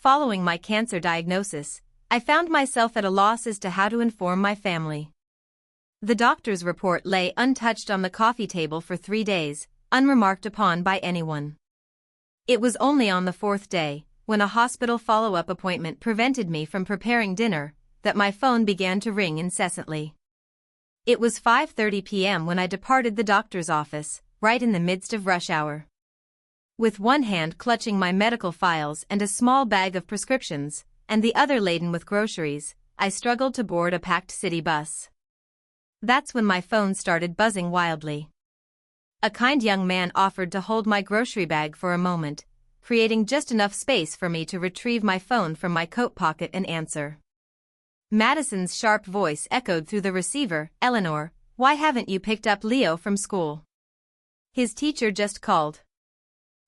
following my cancer diagnosis, I found myself at a loss as to how to inform my family. The doctor's report lay untouched on the coffee table for 3 days, unremarked upon by anyone. It was only on the 4th day, when a hospital follow-up appointment prevented me from preparing dinner, that my phone began to ring incessantly. It was 5:30 p.m. when I departed the doctor's office, right in the midst of rush hour. With one hand clutching my medical files and a small bag of prescriptions, and the other laden with groceries, I struggled to board a packed city bus. That's when my phone started buzzing wildly. A kind young man offered to hold my grocery bag for a moment, creating just enough space for me to retrieve my phone from my coat pocket and answer. Madison's sharp voice echoed through the receiver, "Eleanor, why haven't you picked up Leo from school? His teacher just called.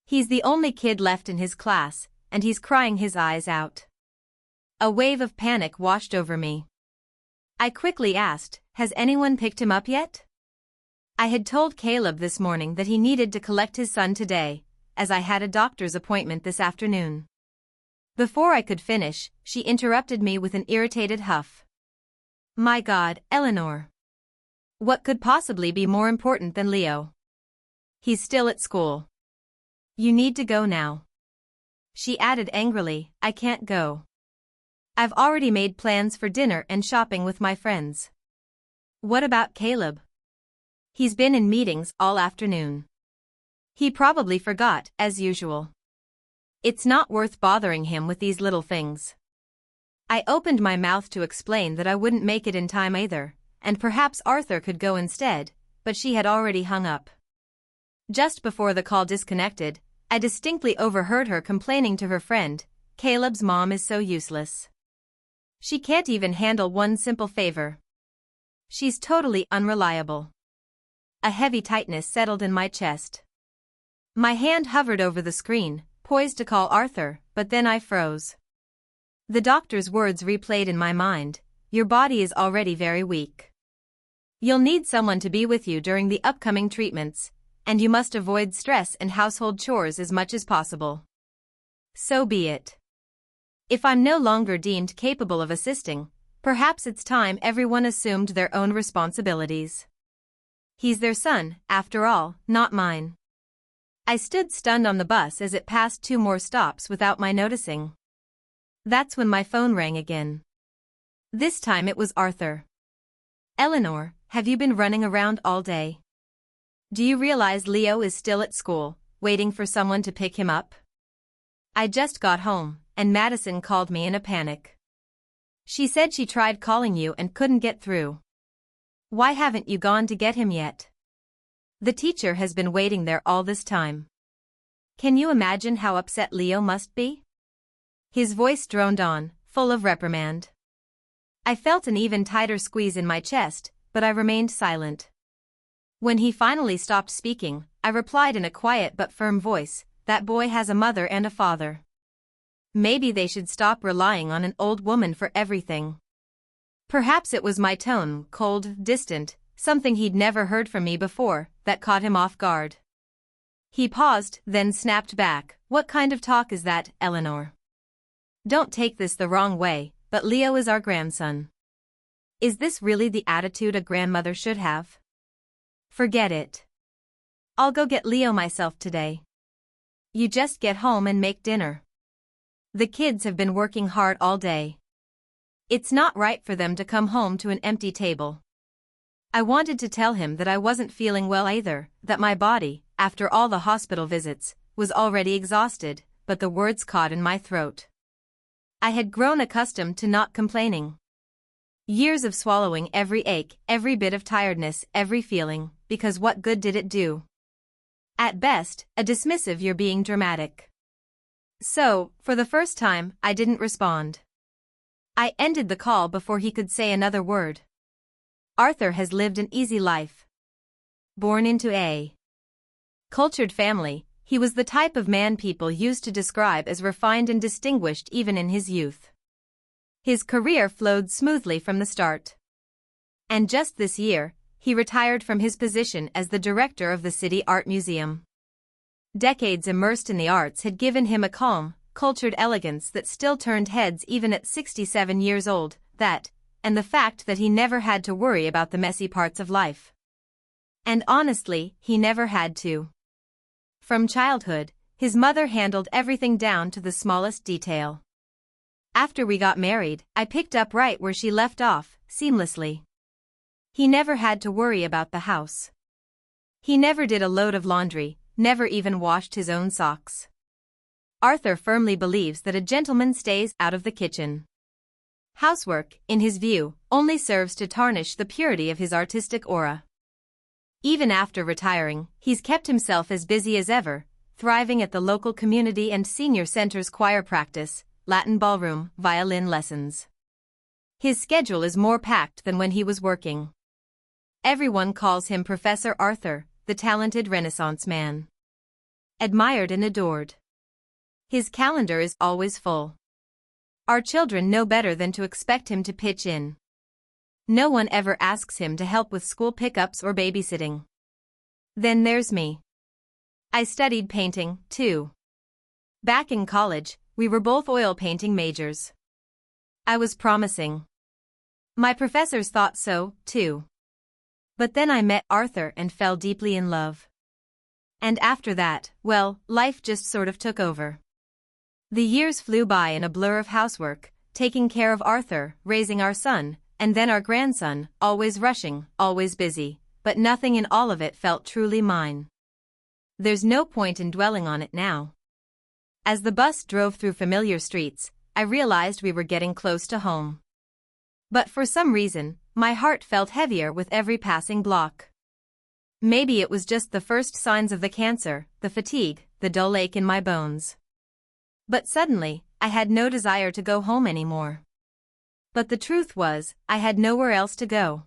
He's the only kid left in his class, and he's crying his eyes out." A wave of panic washed over me. I quickly asked, "Has anyone picked him up yet?" I had told Caleb this morning that he needed to collect his son today, as I had a doctor's appointment this afternoon. Before I could finish, she interrupted me with an irritated huff. "My God, Eleanor. What could possibly be more important than Leo? He's still at school. You need to go now." She added angrily, "I can't go. I've already made plans for dinner and shopping with my friends." "What about Caleb?" "He's been in meetings all afternoon. He probably forgot, as usual. It's not worth bothering him with these little things." I opened my mouth to explain that I wouldn't make it in time either, and perhaps Arthur could go instead, but she had already hung up. Just before the call disconnected, I distinctly overheard her complaining to her friend, "Caleb's mom is so useless. She can't even handle one simple favor. She's totally unreliable." A heavy tightness settled in my chest. My hand hovered over the screen, poised to call Arthur, but then I froze. The doctor's words replayed in my mind, "Your body is already very weak. You'll need someone to be with you during the upcoming treatments, and you must avoid stress and household chores as much as possible." So be it. If I'm no longer deemed capable of assisting, perhaps it's time everyone assumed their own responsibilities. He's their son, after all, not mine. I stood stunned on the bus as it passed 2 more stops without my noticing. That's when my phone rang again. This time it was Arthur. "Eleanor, have you been running around all day? Do you realize Leo is still at school, waiting for someone to pick him up? I just got home, and Madison called me in a panic. She said she tried calling you and couldn't get through. Why haven't you gone to get him yet? The teacher has been waiting there all this time. Can you imagine how upset Leo must be?" His voice droned on, full of reprimand. I felt an even tighter squeeze in my chest, but I remained silent. When he finally stopped speaking, I replied in a quiet but firm voice, "That boy has a mother and a father. Maybe they should stop relying on an old woman for everything." Perhaps it was my tone, cold, distant, something he'd never heard from me before, that caught him off guard. He paused, then snapped back, "What kind of talk is that, Eleanor? Don't take this the wrong way, but Leo is our grandson. Is this really the attitude a grandmother should have? Forget it. I'll go get Leo myself today. You just get home and make dinner. The kids have been working hard all day. It's not right for them to come home to an empty table." I wanted to tell him that I wasn't feeling well either, that my body, after all the hospital visits, was already exhausted, but the words caught in my throat. I had grown accustomed to not complaining. Years of swallowing every ache, every bit of tiredness, every feeling, because what good did it do? At best, a dismissive "you're being dramatic." So, for the first time, I didn't respond. I ended the call before he could say another word. Arthur has lived an easy life. Born into a cultured family, he was the type of man people used to describe as refined and distinguished even in his youth. His career flowed smoothly from the start. And just this year, he retired from his position as the director of the City Art Museum. Decades immersed in the arts had given him a calm, cultured elegance that still turned heads even at 67 years old, that, and the fact that he never had to worry about the messy parts of life. And honestly, he never had to. From childhood, his mother handled everything down to the smallest detail. After we got married, I picked up right where she left off, seamlessly. He never had to worry about the house. He never did a load of laundry, never even washed his own socks. Arthur firmly believes that a gentleman stays out of the kitchen. Housework, in his view, only serves to tarnish the purity of his artistic aura. Even after retiring, he's kept himself as busy as ever, thriving at the local community and senior center's choir practice, Latin ballroom, violin lessons. His schedule is more packed than when he was working. Everyone calls him Professor Arthur, the talented Renaissance man. Admired and adored. His calendar is always full. Our children know better than to expect him to pitch in. No one ever asks him to help with school pickups or babysitting. Then there's me. I studied painting, too. Back in college, we were both oil painting majors. I was promising. My professors thought so, too. But then I met Arthur and fell deeply in love. And after that, well, life just sort of took over. The years flew by in a blur of housework, taking care of Arthur, raising our son, and then our grandson, always rushing, always busy, but nothing in all of it felt truly mine. There's no point in dwelling on it now. As the bus drove through familiar streets, I realized we were getting close to home. But for some reason, my heart felt heavier with every passing block. Maybe it was just the first signs of the cancer, the fatigue, the dull ache in my bones. But suddenly, I had no desire to go home anymore. But the truth was, I had nowhere else to go.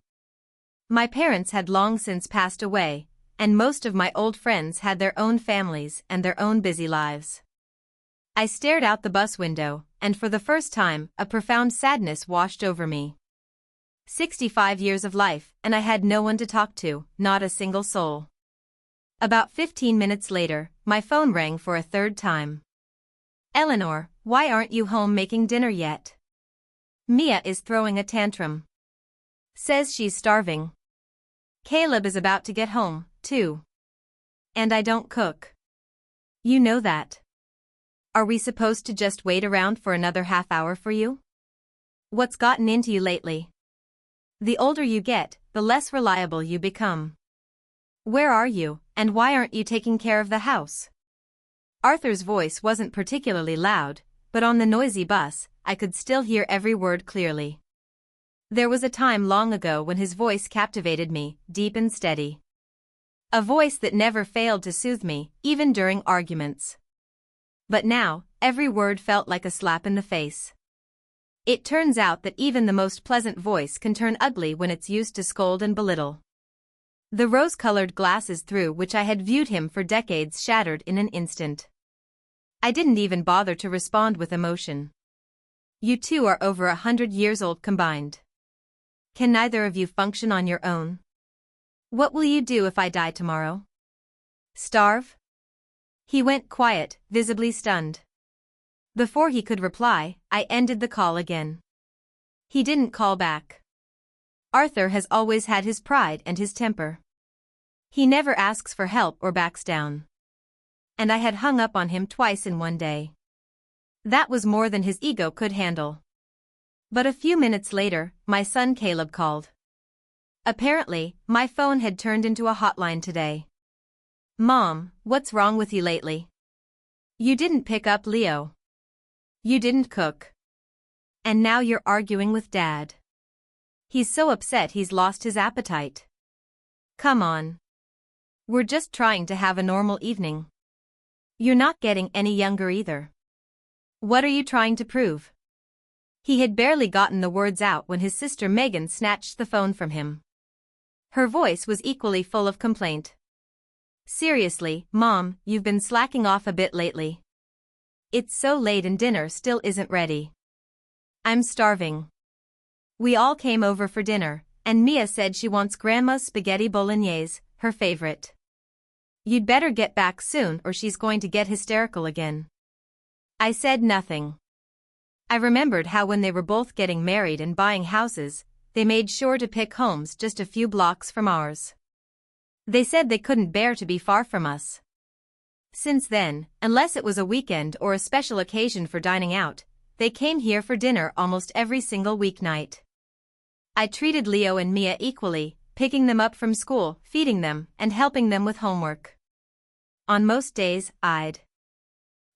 My parents had long since passed away, and most of my old friends had their own families and their own busy lives. I stared out the bus window, and for the first time, a profound sadness washed over me. 65 years of life, and I had no one to talk to, not a single soul. About 15 minutes later, my phone rang for a third time. "Eleanor, why aren't you home making dinner yet? Mia is throwing a tantrum. Says she's starving. Caleb is about to get home, too. And I don't cook. You know that. Are we supposed to just wait around for another half hour for you? What's gotten into you lately? The older you get, the less reliable you become. Where are you, and why aren't you taking care of the house?" Arthur's voice wasn't particularly loud, but on the noisy bus, I could still hear every word clearly. There was a time long ago when his voice captivated me, deep and steady. A voice that never failed to soothe me, even during arguments. But now, every word felt like a slap in the face. It turns out that even the most pleasant voice can turn ugly when it's used to scold and belittle. The rose-colored glasses through which I had viewed him for decades shattered in an instant. I didn't even bother to respond with emotion. You two are over 100 years old combined. Can neither of you function on your own? What will you do if I die tomorrow? Starve? He went quiet, visibly stunned. Before he could reply, I ended the call again. He didn't call back. Arthur has always had his pride and his temper. He never asks for help or backs down. And I had hung up on him twice in one day. That was more than his ego could handle. But a few minutes later, my son Caleb called. Apparently, my phone had turned into a hotline today. "Mom, what's wrong with you lately? You didn't pick up Leo. You didn't cook. And now you're arguing with Dad. He's so upset he's lost his appetite. Come on. We're just trying to have a normal evening. You're not getting any younger either. What are you trying to prove?" He had barely gotten the words out when his sister Megan snatched the phone from him. Her voice was equally full of complaint. "Seriously, Mom, you've been slacking off a bit lately. It's so late and dinner still isn't ready. I'm starving. We all came over for dinner, and Mia said she wants Grandma's spaghetti bolognese, her favorite. You'd better get back soon or she's going to get hysterical again." I said nothing. I remembered how when they were both getting married and buying houses, they made sure to pick homes just a few blocks from ours. They said they couldn't bear to be far from us. Since then, unless it was a weekend or a special occasion for dining out, they came here for dinner almost every single weeknight. I treated Leo and Mia equally, picking them up from school, feeding them, and helping them with homework. On most days, I'd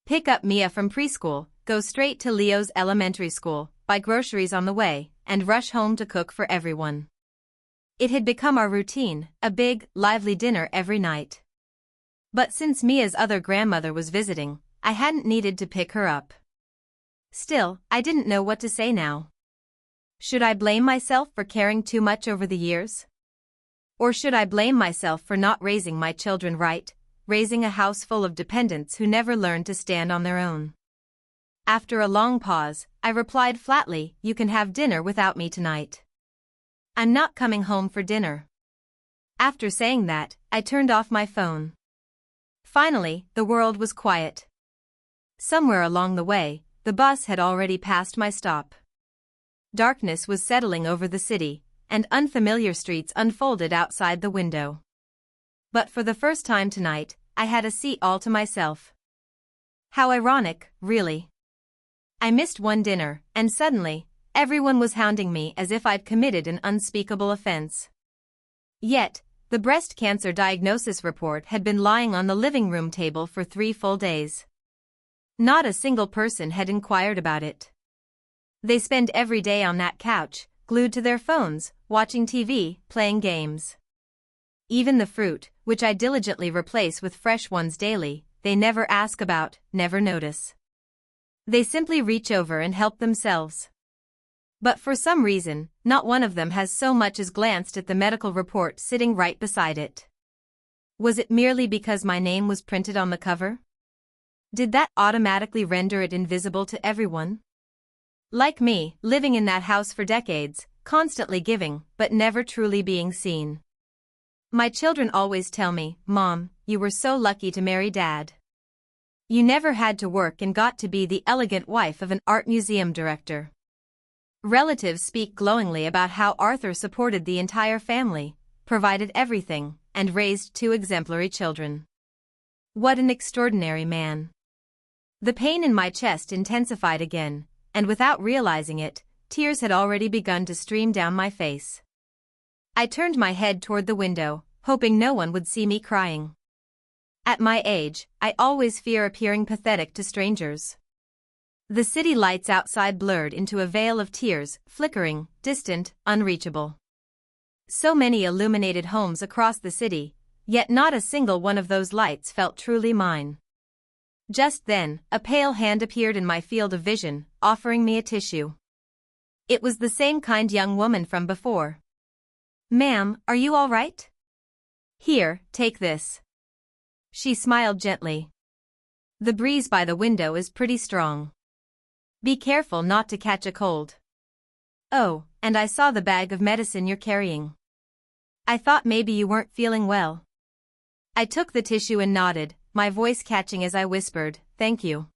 pick up Mia from preschool, go straight to Leo's elementary school, buy groceries on the way, and rush home to cook for everyone. It had become our routine, a big, lively dinner every night. But since Mia's other grandmother was visiting, I hadn't needed to pick her up. Still, I didn't know what to say now. Should I blame myself for caring too much over the years? Or should I blame myself for not raising my children right, raising a house full of dependents who never learned to stand on their own? After a long pause, I replied flatly, "You can have dinner without me tonight. I'm not coming home for dinner." After saying that, I turned off my phone. Finally, the world was quiet. Somewhere along the way, the bus had already passed my stop. Darkness was settling over the city, and unfamiliar streets unfolded outside the window. But for the first time tonight, I had a seat all to myself. How ironic, really. I missed one dinner, and suddenly, everyone was hounding me as if I'd committed an unspeakable offense. Yet, the breast cancer diagnosis report had been lying on the living room table for 3 full days. Not a single person had inquired about it. They spend every day on that couch, glued to their phones, watching TV, playing games. Even the fruit, which I diligently replace with fresh ones daily, they never ask about, never notice. They simply reach over and help themselves. But for some reason, not one of them has so much as glanced at the medical report sitting right beside it. Was it merely because my name was printed on the cover? Did that automatically render it invisible to everyone? Like me, living in that house for decades, constantly giving, but never truly being seen. My children always tell me, "Mom, you were so lucky to marry Dad. You never had to work and got to be the elegant wife of an art museum director." Relatives speak glowingly about how Arthur supported the entire family, provided everything, and raised 2 exemplary children. What an extraordinary man. The pain in my chest intensified again, and without realizing it, tears had already begun to stream down my face. I turned my head toward the window, hoping no one would see me crying. At my age, I always fear appearing pathetic to strangers. The city lights outside blurred into a veil of tears, flickering, distant, unreachable. So many illuminated homes across the city, yet not a single one of those lights felt truly mine. Just then, a pale hand appeared in my field of vision, offering me a tissue. It was the same kind young woman from before. "Ma'am, are you all right? Here, take this." She smiled gently. "The breeze by the window is pretty strong. Be careful not to catch a cold. Oh, and I saw the bag of medicine you're carrying. I thought maybe you weren't feeling well." I took the tissue and nodded, my voice catching as I whispered, "Thank you."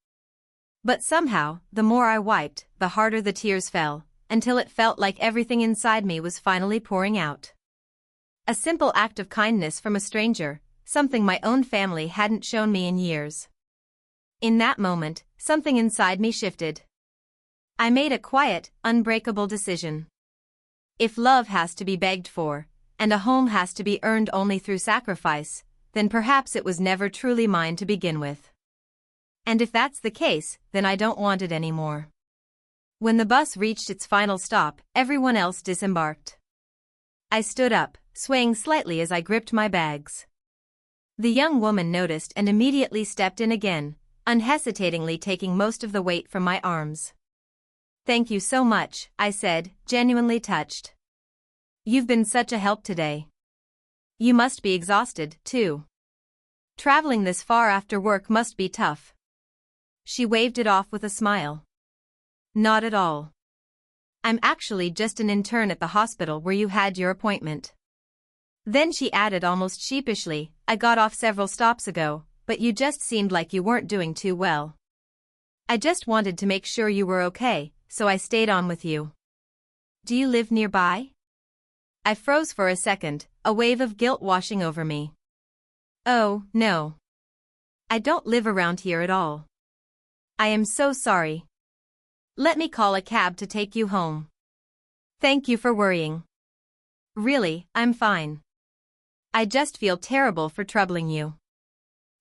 But somehow, the more I wiped, the harder the tears fell, until it felt like everything inside me was finally pouring out. A simple act of kindness from a stranger, something my own family hadn't shown me in years. In that moment, something inside me shifted. I made a quiet, unbreakable decision. If love has to be begged for, and a home has to be earned only through sacrifice, then perhaps it was never truly mine to begin with. And if that's the case, then I don't want it anymore. When the bus reached its final stop, everyone else disembarked. I stood up, swaying slightly as I gripped my bags. The young woman noticed and immediately stepped in again, unhesitatingly taking most of the weight from my arms. "Thank you so much," I said, genuinely touched. "You've been such a help today. You must be exhausted, too. Traveling this far after work must be tough." She waved it off with a smile. "Not at all. I'm actually just an intern at the hospital where you had your appointment." Then she added almost sheepishly, "I got off several stops ago, but you just seemed like you weren't doing too well." I just wanted to make sure you were okay, so I stayed on with you. Do you live nearby? I froze for a second, a wave of guilt washing over me. Oh, no. I don't live around here at all. I am so sorry. Let me call a cab to take you home. Thank you for worrying. Really, I'm fine. I just feel terrible for troubling you.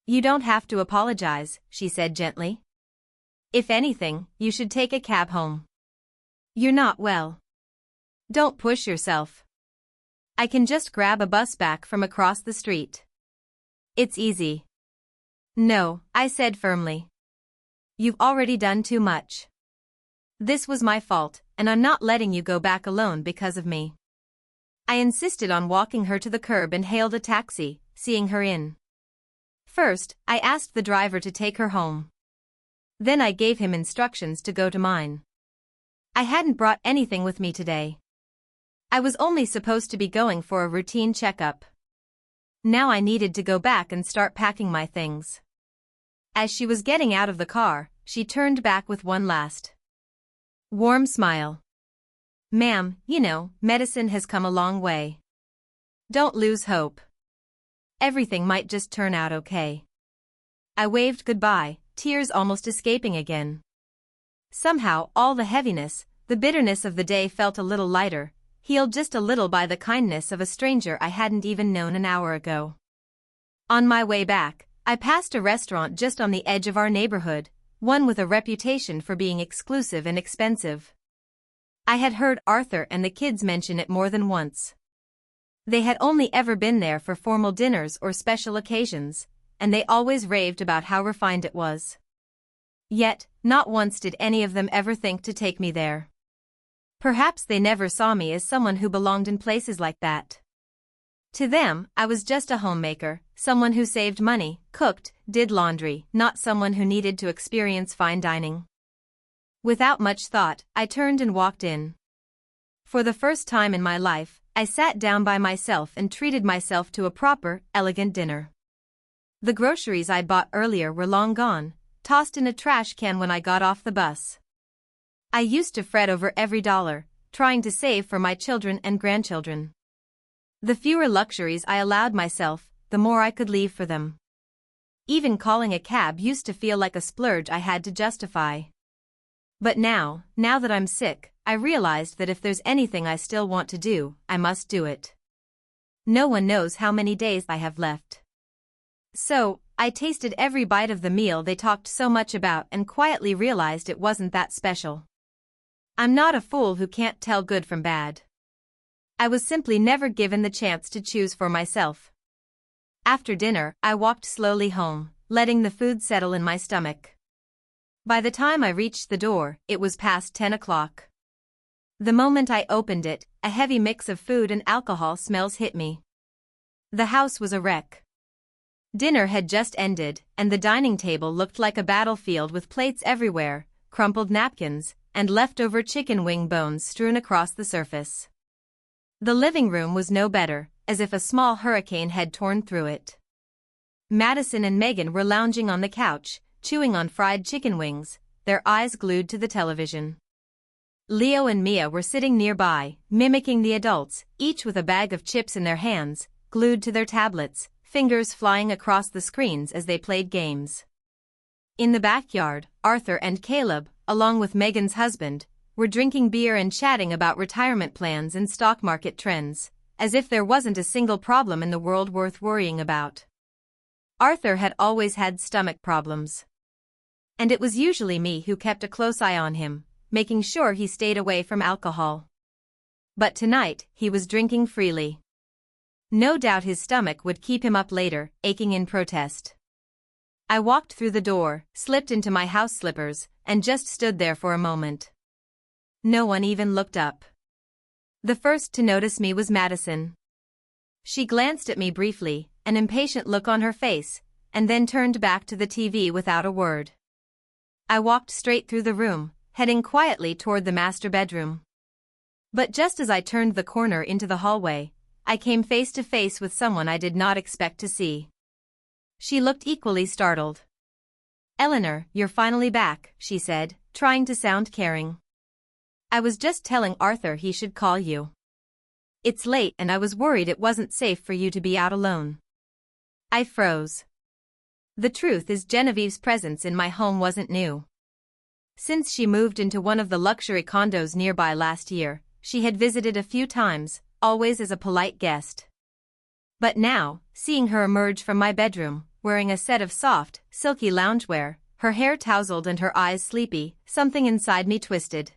You don't have to apologize, she said gently. If anything, you should take a cab home. You're not well. Don't push yourself. I can just grab a bus back from across the street. It's easy. No, I said firmly. You've already done too much. This was my fault, and I'm not letting you go back alone because of me. I insisted on walking her to the curb and hailed a taxi, seeing her in. First, I asked the driver to take her home. Then I gave him instructions to go to mine. I hadn't brought anything with me today. I was only supposed to be going for a routine checkup. Now I needed to go back and start packing my things. As she was getting out of the car, she turned back with one last warm smile. Ma'am, you know, medicine has come a long way. Don't lose hope. Everything might just turn out okay. I waved goodbye, tears almost escaping again. Somehow, all the heaviness, the bitterness of the day felt a little lighter, healed just a little by the kindness of a stranger I hadn't even known an hour ago. On my way back, I passed a restaurant just on the edge of our neighborhood, one with a reputation for being exclusive and expensive. I had heard Arthur and the kids mention it more than once. They had only ever been there for formal dinners or special occasions, and they always raved about how refined it was. Yet, not once did any of them ever think to take me there. Perhaps they never saw me as someone who belonged in places like that. To them, I was just a homemaker, someone who saved money, cooked, did laundry, not someone who needed to experience fine dining. Without much thought, I turned and walked in. For the first time in my life, I sat down by myself and treated myself to a proper, elegant dinner. The groceries I bought earlier were long gone, tossed in a trash can when I got off the bus. I used to fret over every dollar, trying to save for my children and grandchildren. The fewer luxuries I allowed myself, the more I could leave for them. Even calling a cab used to feel like a splurge I had to justify. But now that I'm sick, I realized that if there's anything I still want to do, I must do it. No one knows how many days I have left. So, I tasted every bite of the meal they talked so much about and quietly realized it wasn't that special. I'm not a fool who can't tell good from bad. I was simply never given the chance to choose for myself. After dinner, I walked slowly home, letting the food settle in my stomach. By the time I reached the door, it was past 10 o'clock. The moment I opened it, a heavy mix of food and alcohol smells hit me. The house was a wreck. Dinner had just ended, and the dining table looked like a battlefield with plates everywhere, crumpled napkins, and leftover chicken wing bones strewn across the surface. The living room was no better, as if a small hurricane had torn through it. Madison and Megan were lounging on the couch, chewing on fried chicken wings, their eyes glued to the television. Leo and Mia were sitting nearby, mimicking the adults, each with a bag of chips in their hands, glued to their tablets, fingers flying across the screens as they played games. In the backyard, Arthur and Caleb, along with Megan's husband, were drinking beer and chatting about retirement plans and stock market trends, as if there wasn't a single problem in the world worth worrying about. Arthur had always had stomach problems. And it was usually me who kept a close eye on him, making sure he stayed away from alcohol. But tonight, he was drinking freely. No doubt his stomach would keep him up later, aching in protest. I walked through the door, slipped into my house slippers, and just stood there for a moment. No one even looked up. The first to notice me was Madison. She glanced at me briefly, an impatient look on her face, and then turned back to the TV without a word. I walked straight through the room, heading quietly toward the master bedroom. But just as I turned the corner into the hallway, I came face to face with someone I did not expect to see. She looked equally startled. Eleanor, you're finally back, she said, trying to sound caring. I was just telling Arthur he should call you. It's late and I was worried it wasn't safe for you to be out alone. I froze. The truth is Genevieve's presence in my home wasn't new. Since she moved into one of the luxury condos nearby last year, she had visited a few times, always as a polite guest. But now, seeing her emerge from my bedroom, wearing a set of soft, silky loungewear, her hair tousled and her eyes sleepy, something inside me twisted.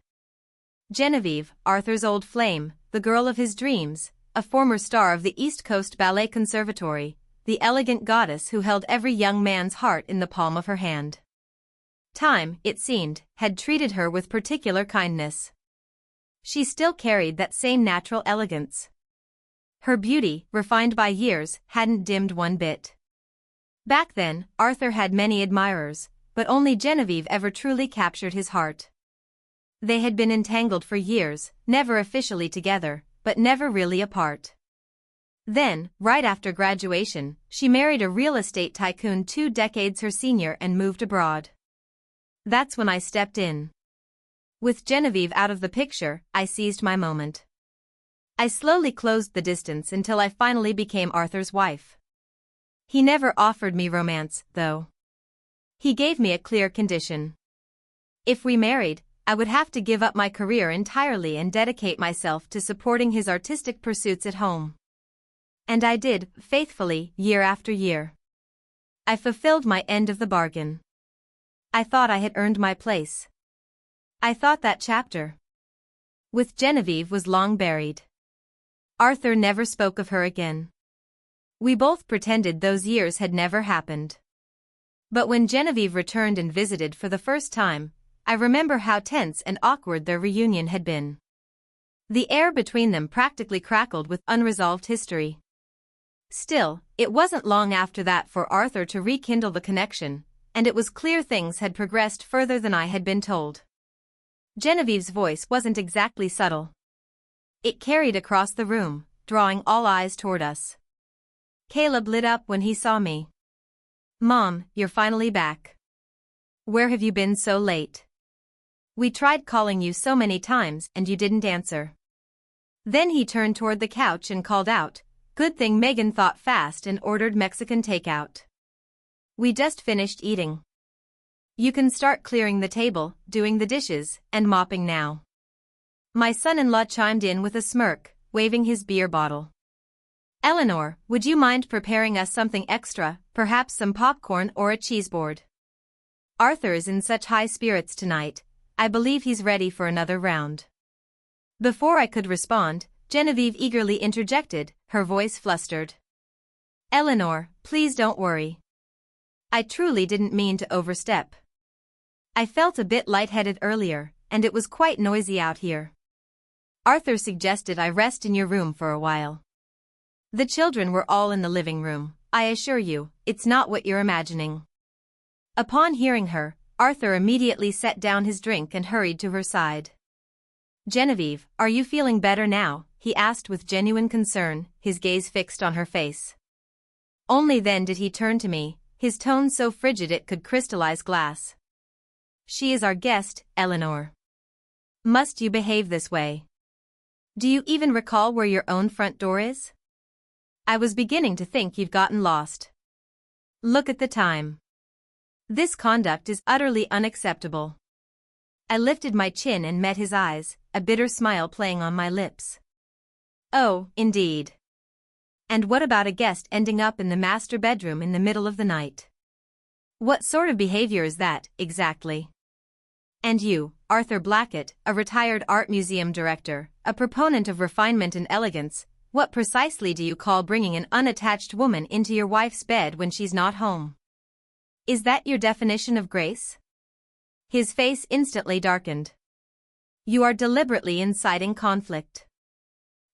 Genevieve, Arthur's old flame, the girl of his dreams, a former star of the East Coast Ballet Conservatory, the elegant goddess who held every young man's heart in the palm of her hand. Time, it seemed, had treated her with particular kindness. She still carried that same natural elegance. Her beauty, refined by years, hadn't dimmed one bit. Back then, Arthur had many admirers, but only Genevieve ever truly captured his heart. They had been entangled for years, never officially together, but never really apart. Then, right after graduation, she married a real estate tycoon 2 decades her senior and moved abroad. That's when I stepped in. With Genevieve out of the picture, I seized my moment. I slowly closed the distance until I finally became Arthur's wife. He never offered me romance, though. He gave me a clear condition. If we married, I would have to give up my career entirely and dedicate myself to supporting his artistic pursuits at home. And I did, faithfully, year after year. I fulfilled my end of the bargain. I thought I had earned my place. I thought that chapter with Genevieve was long buried. Arthur never spoke of her again. We both pretended those years had never happened. But when Genevieve returned and visited for the first time, I remember how tense and awkward their reunion had been. The air between them practically crackled with unresolved history. Still, it wasn't long after that for Arthur to rekindle the connection, and it was clear things had progressed further than I had been told. Genevieve's voice wasn't exactly subtle. It carried across the room, drawing all eyes toward us. Caleb lit up when he saw me. "Mom, you're finally back. Where have you been so late? We tried calling you so many times and you didn't answer." Then he turned toward the couch and called out, "Good thing Megan thought fast and ordered Mexican takeout. We just finished eating. You can start clearing the table, doing the dishes, and mopping now." My son-in-law chimed in with a smirk, waving his beer bottle. "Eleanor, would you mind preparing us something extra, perhaps some popcorn or a cheese board? Arthur is in such high spirits tonight, I believe he's ready for another round." Before I could respond, Genevieve eagerly interjected, her voice flustered. "Eleanor, please don't worry. I truly didn't mean to overstep. I felt a bit lightheaded earlier, and it was quite noisy out here. Arthur suggested I rest in your room for a while. The children were all in the living room. I assure you, it's not what you're imagining." Upon hearing her, Arthur immediately set down his drink and hurried to her side. "Genevieve, are you feeling better now?" he asked with genuine concern, his gaze fixed on her face. Only then did he turn to me, his tone so frigid it could crystallize glass. "She is our guest, Eleanor. Must you behave this way? Do you even recall where your own front door is? I was beginning to think you'd gotten lost. Look at the time. This conduct is utterly unacceptable." I lifted my chin and met his eyes, a bitter smile playing on my lips. "Oh, indeed. And what about a guest ending up in the master bedroom in the middle of the night? What sort of behavior is that, exactly? And you, Arthur Blackett, a retired art museum director, a proponent of refinement and elegance, what precisely do you call bringing an unattached woman into your wife's bed when she's not home? Is that your definition of grace?" His face instantly darkened. "You are deliberately inciting conflict.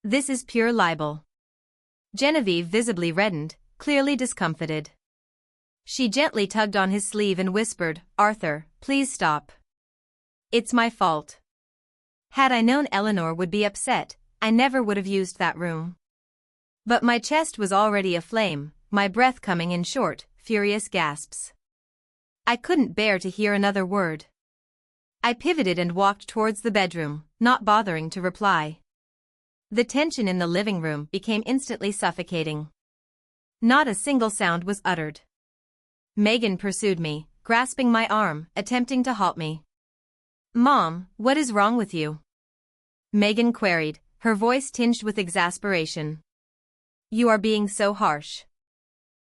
This is pure libel." Genevieve visibly reddened, clearly discomfited. She gently tugged on his sleeve and whispered, "Arthur, please stop. It's my fault. Had I known Eleanor would be upset, I never would have used that room." But my chest was already aflame, my breath coming in short, furious gasps. I couldn't bear to hear another word. I pivoted and walked towards the bedroom, not bothering to reply. The tension in the living room became instantly suffocating. Not a single sound was uttered. Megan pursued me, grasping my arm, attempting to halt me. "Mom, what is wrong with you?" Megan queried, her voice tinged with exasperation. "You are being so harsh."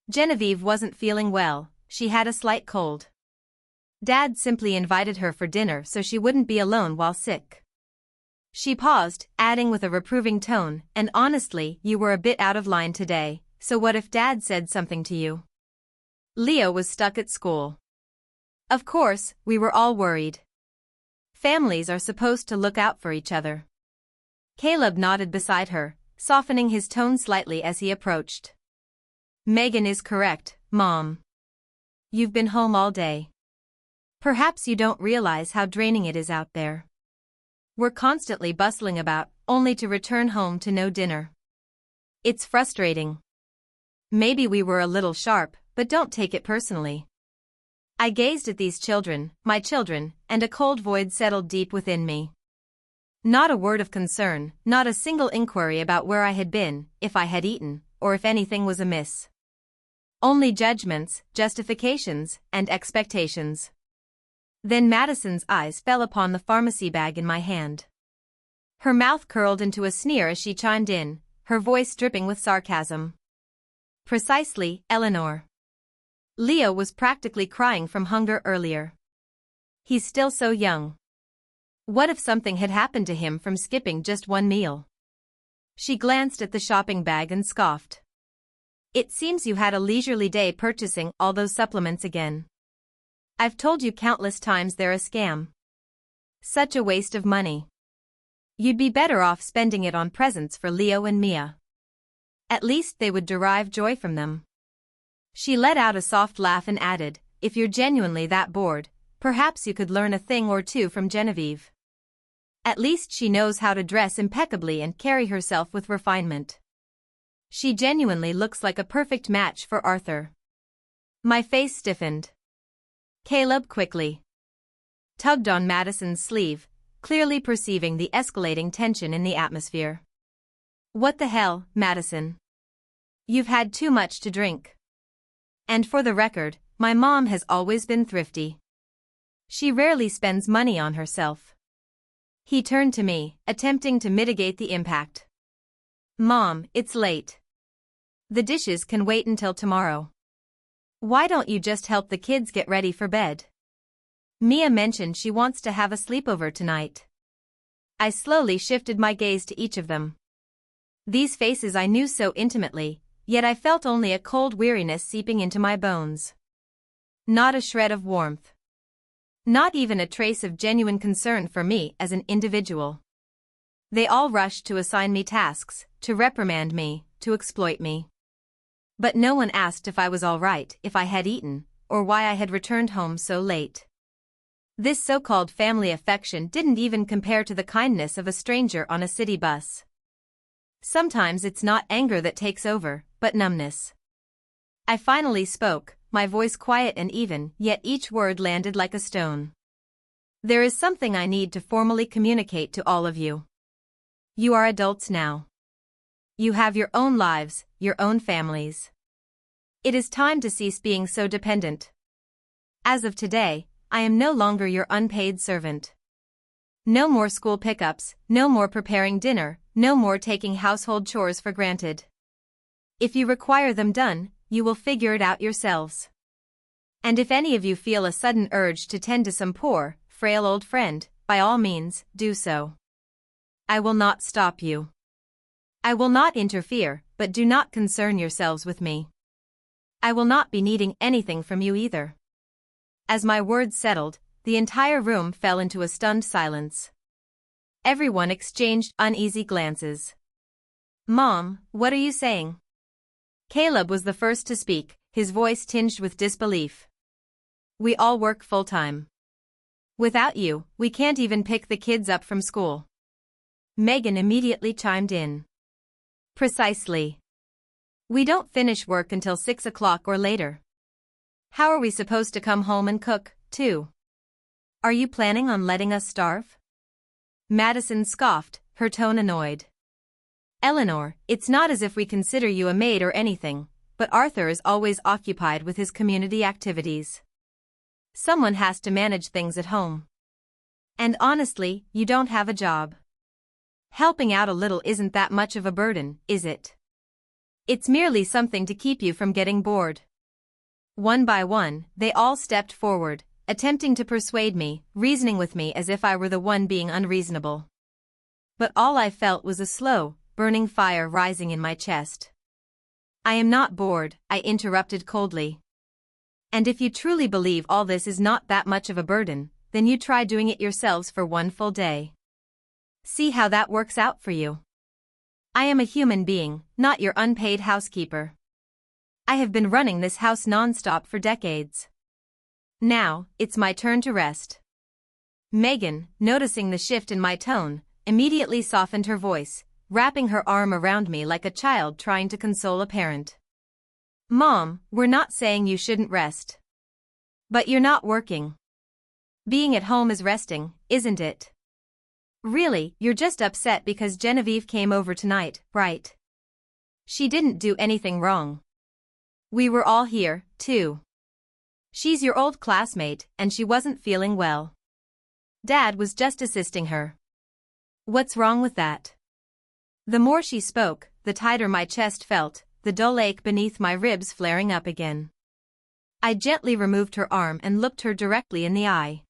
Genevieve wasn't feeling well, she had a slight cold. Dad simply invited her for dinner so she wouldn't be alone while sick. She paused, adding with a reproving tone, "And honestly, you were a bit out of line today, so what if Dad said something to you?" Leo was stuck at school. Of course, we were all worried. Families are supposed to look out for each other. Caleb nodded beside her, softening his tone slightly as he approached. "Megan is correct, Mom. You've been home all day. Perhaps you don't realize how draining it is out there. We're constantly bustling about, only to return home to no dinner. It's frustrating. Maybe we were a little sharp, but don't take it personally." I gazed at these children, my children, and a cold void settled deep within me. Not a word of concern, not a single inquiry about where I had been, if I had eaten, or if anything was amiss. Only judgments, justifications, and expectations. Then Madison's eyes fell upon the pharmacy bag in my hand. Her mouth curled into a sneer as she chimed in, her voice dripping with sarcasm. "Precisely, Eleanor. Leo was practically crying from hunger earlier. He's still so young. What if something had happened to him from skipping just one meal?" She glanced at the shopping bag and scoffed. "It seems you had a leisurely day purchasing all those supplements again. I've told you countless times they're a scam. Such a waste of money. You'd be better off spending it on presents for Leo and Mia. At least they would derive joy from them." She let out a soft laugh and added, "If you're genuinely that bored, perhaps you could learn a thing or two from Genevieve. At least she knows how to dress impeccably and carry herself with refinement. She genuinely looks like a perfect match for Arthur." My face stiffened. Caleb quickly tugged on Madison's sleeve, clearly perceiving the escalating tension in the atmosphere. "What the hell, Madison? You've had too much to drink. And for the record, my mom has always been thrifty. She rarely spends money on herself." He turned to me, attempting to mitigate the impact. "Mom, it's late. The dishes can wait until tomorrow. Why don't you just help the kids get ready for bed? Mia mentioned she wants to have a sleepover tonight." I slowly shifted my gaze to each of them. These faces I knew so intimately, yet I felt only a cold weariness seeping into my bones. Not a shred of warmth. Not even a trace of genuine concern for me as an individual. They all rushed to assign me tasks, to reprimand me, to exploit me. But no one asked if I was all right, if I had eaten, or why I had returned home so late. This so-called family affection didn't even compare to the kindness of a stranger on a city bus. Sometimes it's not anger that takes over, but numbness. I finally spoke, my voice quiet and even, yet each word landed like a stone. "There is something I need to formally communicate to all of you. You are adults now. You have your own lives, your own families. It is time to cease being so dependent. As of today, I am no longer your unpaid servant. No more school pickups, no more preparing dinner, no more taking household chores for granted. If you require them done, you will figure it out yourselves. And if any of you feel a sudden urge to tend to some poor, frail old friend, by all means, do so. I will not stop you. I will not interfere, but do not concern yourselves with me. I will not be needing anything from you either." As my words settled, the entire room fell into a stunned silence. Everyone exchanged uneasy glances. "Mom, what are you saying?" Caleb was the first to speak, his voice tinged with disbelief. "We all work full-time. Without you, we can't even pick the kids up from school." Megan immediately chimed in. "Precisely. We don't finish work until 6 o'clock or later. How are we supposed to come home and cook, too? Are you planning on letting us starve? Madison scoffed, her tone annoyed. Eleanor, it's not as if we consider you a maid or anything, but Arthur is always occupied with his community activities. Someone has to manage things at home. And honestly, you don't have a job. Helping out a little isn't that much of a burden, is it? It's merely something to keep you from getting bored. One by one, they all stepped forward, attempting to persuade me, reasoning with me as if I were the one being unreasonable. But all I felt was a slow, burning fire rising in my chest. I am not bored, I interrupted coldly. And if you truly believe all this is not that much of a burden, then you try doing it yourselves for one full day. See how that works out for you. I am a human being, not your unpaid housekeeper. I have been running this house non-stop for decades. Now, it's my turn to rest. Megan, noticing the shift in my tone, immediately softened her voice, wrapping her arm around me like a child trying to console a parent. Mom, we're not saying you shouldn't rest. But you're not working. Being at home is resting, isn't it? Really, you're just upset because Genevieve came over tonight, right? She didn't do anything wrong. We were all here, too. She's your old classmate, and she wasn't feeling well. Dad was just assisting her. What's wrong with that? The more she spoke, the tighter my chest felt, the dull ache beneath my ribs flaring up again. I gently removed her arm and looked her directly in the eye.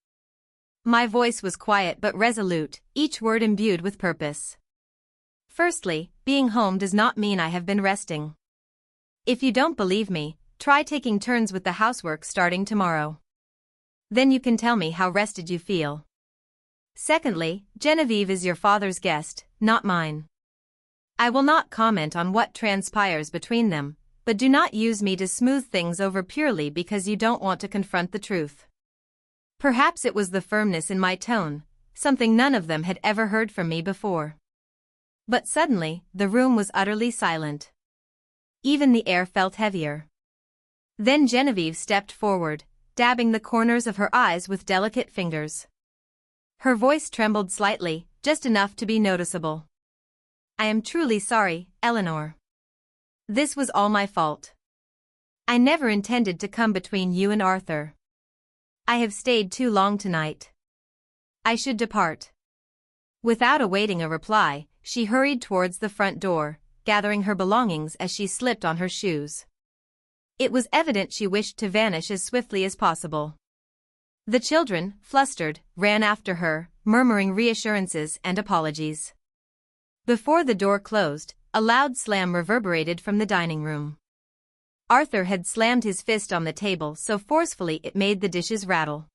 My voice was quiet but resolute, each word imbued with purpose. Firstly, being home does not mean I have been resting. If you don't believe me, try taking turns with the housework starting tomorrow. Then you can tell me how rested you feel. Secondly, Genevieve is your father's guest, not mine. I will not comment on what transpires between them, but do not use me to smooth things over purely because you don't want to confront the truth. Perhaps it was the firmness in my tone, something none of them had ever heard from me before. But suddenly, the room was utterly silent. Even the air felt heavier. Then Genevieve stepped forward, dabbing the corners of her eyes with delicate fingers. Her voice trembled slightly, just enough to be noticeable. I am truly sorry, Eleanor. This was all my fault. I never intended to come between you and Arthur. I have stayed too long tonight. I should depart. Without awaiting a reply, she hurried towards the front door, gathering her belongings as she slipped on her shoes. It was evident she wished to vanish as swiftly as possible. The children, flustered, ran after her, murmuring reassurances and apologies. Before the door closed, a loud slam reverberated from the dining room. Arthur had slammed his fist on the table so forcefully it made the dishes rattle.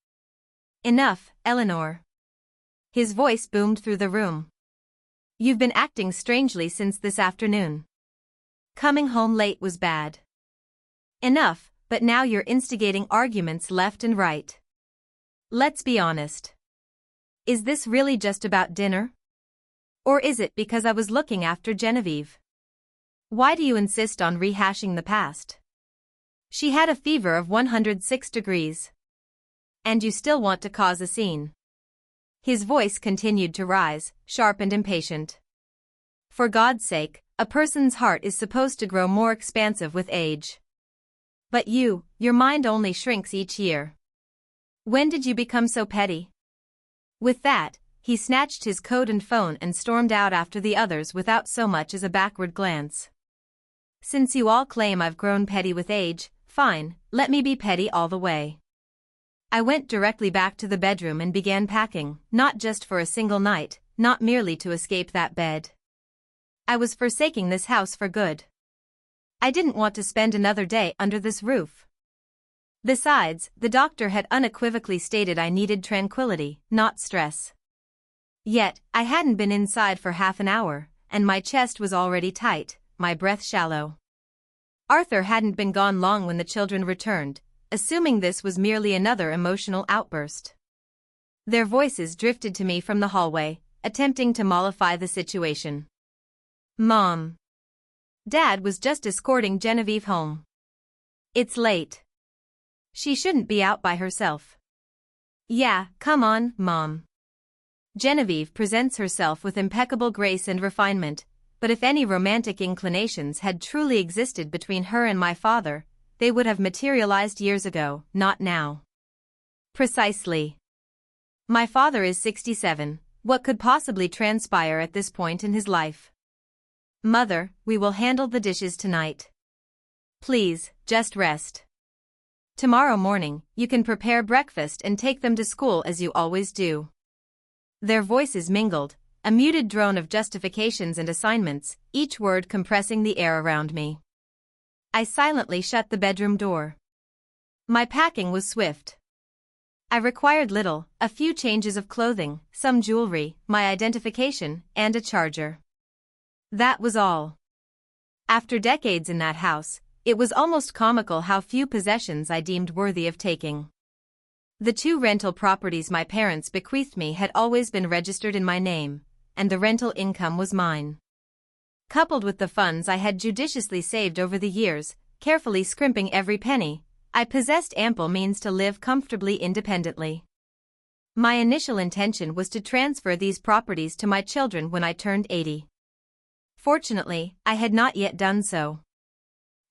Enough, Eleanor. His voice boomed through the room. You've been acting strangely since this afternoon. Coming home late was bad. Enough, but now you're instigating arguments left and right. Let's be honest. Is this really just about dinner? Or is it because I was looking after Genevieve? Why do you insist on rehashing the past? She had a fever of 106 degrees. And you still want to cause a scene. His voice continued to rise, sharp and impatient. For God's sake, a person's heart is supposed to grow more expansive with age. But your mind only shrinks each year. When did you become so petty? With that, he snatched his coat and phone and stormed out after the others without so much as a backward glance. Since you all claim I've grown petty with age, fine, let me be petty all the way. I went directly back to the bedroom and began packing, not just for a single night, not merely to escape that bed. I was forsaking this house for good. I didn't want to spend another day under this roof. Besides, the doctor had unequivocally stated I needed tranquility, not stress. Yet, I hadn't been inside for half an hour, and my chest was already tight, my breath shallow. Arthur hadn't been gone long when the children returned, assuming this was merely another emotional outburst. Their voices drifted to me from the hallway, attempting to mollify the situation. Mom. Dad was just escorting Genevieve home. It's late. She shouldn't be out by herself. Yeah, come on, Mom. Genevieve presents herself with impeccable grace and refinement, but if any romantic inclinations had truly existed between her and my father, they would have materialized years ago, not now. Precisely. My father is 67, what could possibly transpire at this point in his life? Mother, we will handle the dishes tonight. Please, just rest. Tomorrow morning, you can prepare breakfast and take them to school as you always do. Their voices mingled, a muted drone of justifications and assignments, each word compressing the air around me. I silently shut the bedroom door. My packing was swift. I required little, a few changes of clothing, some jewelry, my identification, and a charger. That was all. After decades in that house, it was almost comical how few possessions I deemed worthy of taking. The 2 rental properties my parents bequeathed me had always been registered in my name, and the rental income was mine. Coupled with the funds I had judiciously saved over the years, carefully scrimping every penny, I possessed ample means to live comfortably independently. My initial intention was to transfer these properties to my children when I turned 80. Fortunately, I had not yet done so.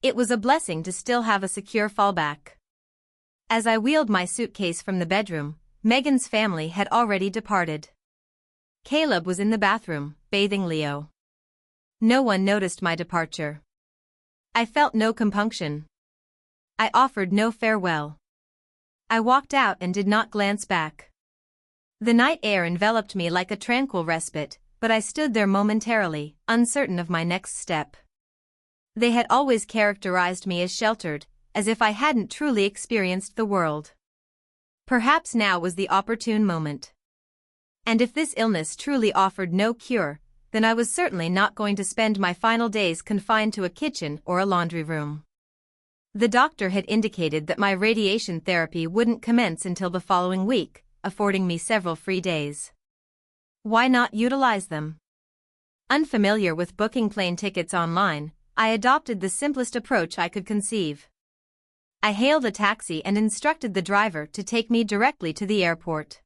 It was a blessing to still have a secure fallback. As I wheeled my suitcase from the bedroom, Megan's family had already departed. Caleb was in the bathroom, bathing Leo. No one noticed my departure. I felt no compunction. I offered no farewell. I walked out and did not glance back. The night air enveloped me like a tranquil respite, but I stood there momentarily, uncertain of my next step. They had always characterized me as sheltered, as if I hadn't truly experienced the world. Perhaps now was the opportune moment. And if this illness truly offered no cure, then I was certainly not going to spend my final days confined to a kitchen or a laundry room. The doctor had indicated that my radiation therapy wouldn't commence until the following week, affording me several free days. Why not utilize them? Unfamiliar with booking plane tickets online, I adopted the simplest approach I could conceive. I hailed a taxi and instructed the driver to take me directly to the airport.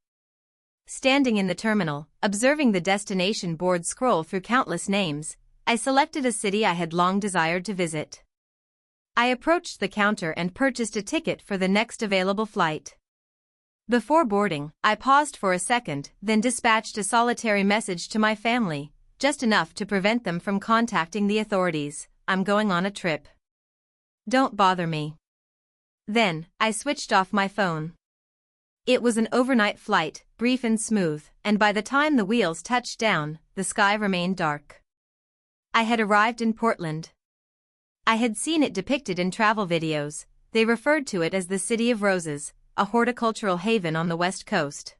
Standing in the terminal, observing the destination board scroll through countless names, I selected a city I had long desired to visit. I approached the counter and purchased a ticket for the next available flight. Before boarding, I paused for a second, then dispatched a solitary message to my family, just enough to prevent them from contacting the authorities. I'm going on a trip. Don't bother me. Then, I switched off my phone. It was an overnight flight, brief and smooth, and by the time the wheels touched down, the sky remained dark. I had arrived in Portland. I had seen it depicted in travel videos. They referred to it as the City of Roses, a horticultural haven on the West Coast.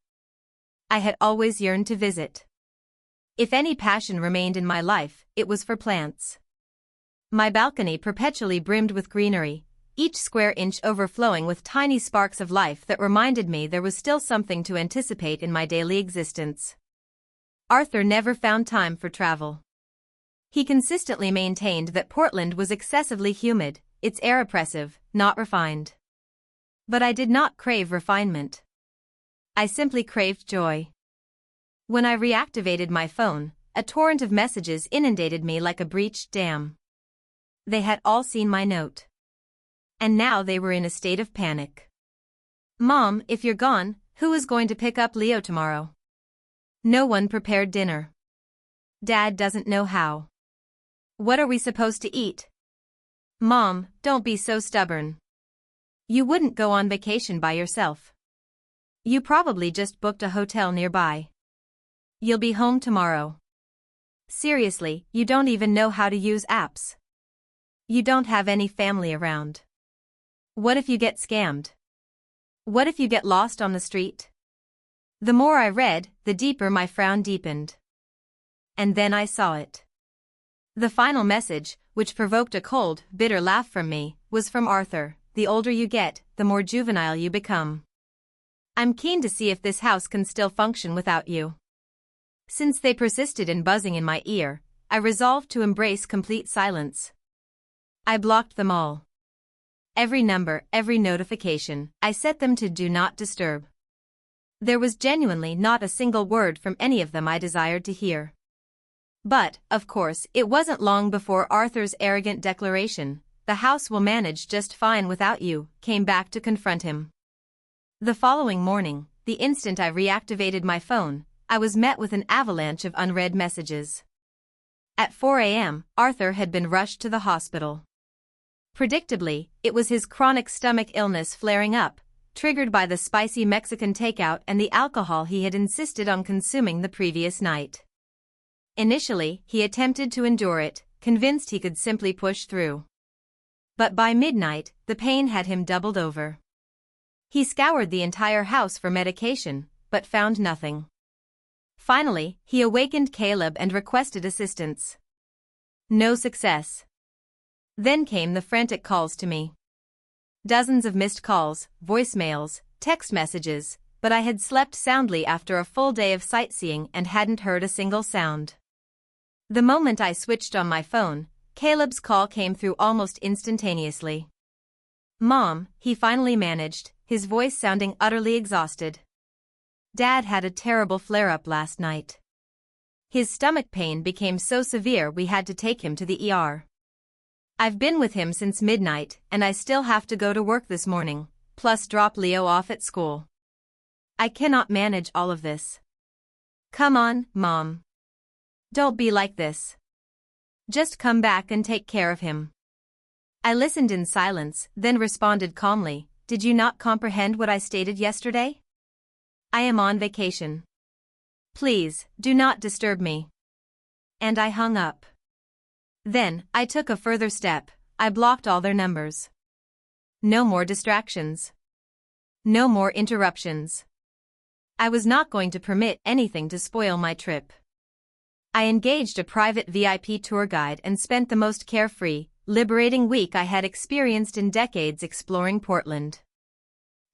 I had always yearned to visit. If any passion remained in my life, it was for plants. My balcony perpetually brimmed with greenery, each square inch overflowing with tiny sparks of life that reminded me there was still something to anticipate in my daily existence. Arthur never found time for travel. He consistently maintained that Portland was excessively humid, its air oppressive, not refined. But I did not crave refinement. I simply craved joy. When I reactivated my phone, a torrent of messages inundated me like a breached dam. They had all seen my note. And now they were in a state of panic. Mom, if you're gone, who is going to pick up Leo tomorrow? No one prepared dinner. Dad doesn't know how. What are we supposed to eat? Mom, don't be so stubborn. You wouldn't go on vacation by yourself. You probably just booked a hotel nearby. You'll be home tomorrow. Seriously, you don't even know how to use apps. You don't have any family around. What if you get scammed? What if you get lost on the street? The more I read, the deeper my frown deepened. And then I saw it. The final message, which provoked a cold, bitter laugh from me, was from Arthur. The older you get, the more juvenile you become. I'm keen to see if this house can still function without you. Since they persisted in buzzing in my ear, I resolved to embrace complete silence. I blocked them all. every number, every notification. I set them to Do Not Disturb. There was genuinely not a single word from any of them I desired to hear. But, of course, it wasn't long before Arthur's arrogant declaration, "The house will manage just fine without you," came back to confront him. The following morning, the instant I reactivated my phone, I was met with an avalanche of unread messages. At 4 a.m., Arthur had been rushed to the hospital. Predictably, it was his chronic stomach illness flaring up, triggered by the spicy Mexican takeout and the alcohol he had insisted on consuming the previous night. Initially, he attempted to endure it, convinced he could simply push through. But by midnight, the pain had him doubled over. He scoured the entire house for medication, but found nothing. Finally, he awakened Caleb and requested assistance. No success. Then came the frantic calls to me. Dozens of missed calls, voicemails, text messages, but I had slept soundly after a full day of sightseeing and hadn't heard a single sound. The moment I switched on my phone, Caleb's call came through almost instantaneously. "Mom," he finally managed, his voice sounding utterly exhausted. "Dad had a terrible flare-up last night. His stomach pain became so severe we had to take him to the ER. I've been with him since midnight and I still have to go to work this morning, plus drop Leo off at school. I cannot manage all of this. Come on, Mom. Don't be like this. Just come back and take care of him." I listened in silence, then responded calmly, "Did you not comprehend what I stated yesterday? I am on vacation. Please, do not disturb me." And I hung up. Then, I took a further step. I blocked all their numbers. No more distractions. No more interruptions. I was not going to permit anything to spoil my trip. I engaged a private VIP tour guide and spent the most carefree, liberating week I had experienced in decades exploring Portland.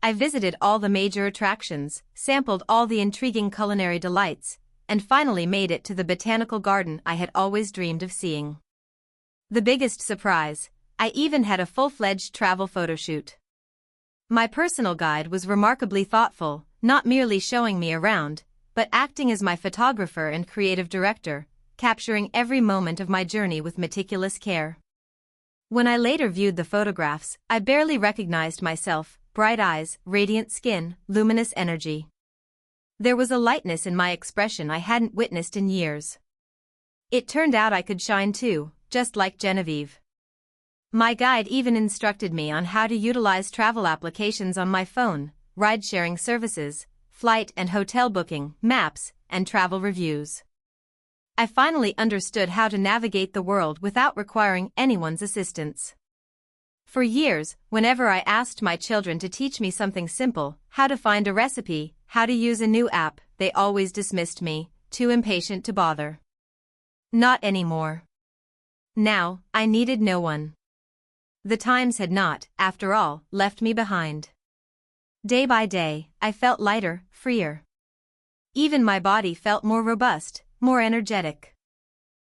I visited all the major attractions, sampled all the intriguing culinary delights, and finally made it to the botanical garden I had always dreamed of seeing. The biggest surprise, I even had a full-fledged travel photoshoot. My personal guide was remarkably thoughtful, not merely showing me around, but acting as my photographer and creative director, capturing every moment of my journey with meticulous care. When I later viewed the photographs, I barely recognized myself: bright eyes, radiant skin, luminous energy. There was a lightness in my expression I hadn't witnessed in years. It turned out I could shine too, just like Genevieve. My guide even instructed me on how to utilize travel applications on my phone, ride-sharing services, flight and hotel booking, maps, and travel reviews. I finally understood how to navigate the world without requiring anyone's assistance. For years, whenever I asked my children to teach me something simple, how to find a recipe, how to use a new app, they always dismissed me, too impatient to bother. Not anymore. Now, I needed no one. The times had not, after all, left me behind. Day by day, I felt lighter, freer. Even my body felt more robust, more energetic.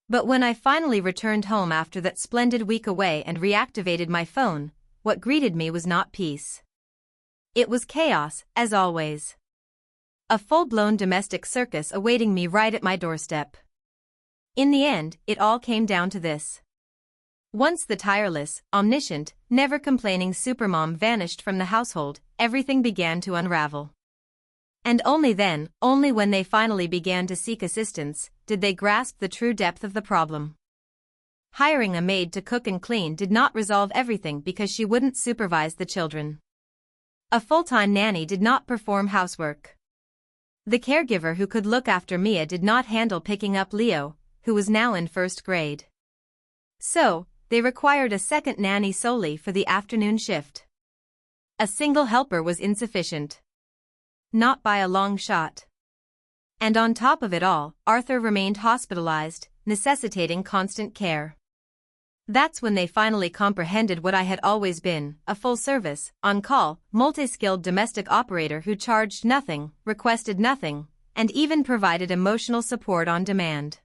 But when I finally returned home after that splendid week away and reactivated my phone, what greeted me was not peace. It was chaos, as always. A full-blown domestic circus awaiting me right at my doorstep. In the end, it all came down to this. Once the tireless, omniscient, never-complaining supermom vanished from the household, everything began to unravel. And only then, only when they finally began to seek assistance, did they grasp the true depth of the problem. Hiring a maid to cook and clean did not resolve everything because she wouldn't supervise the children. A full-time nanny did not perform housework. The caregiver who could look after Mia did not handle picking up Leo, who was now in first grade. So, they required a second nanny solely for the afternoon shift. A single helper was insufficient. Not by a long shot. And on top of it all, Arthur remained hospitalized, necessitating constant care. That's when they finally comprehended what I had always been, a full-service, on-call, multi-skilled domestic operator who charged nothing, requested nothing, and even provided emotional support on demand.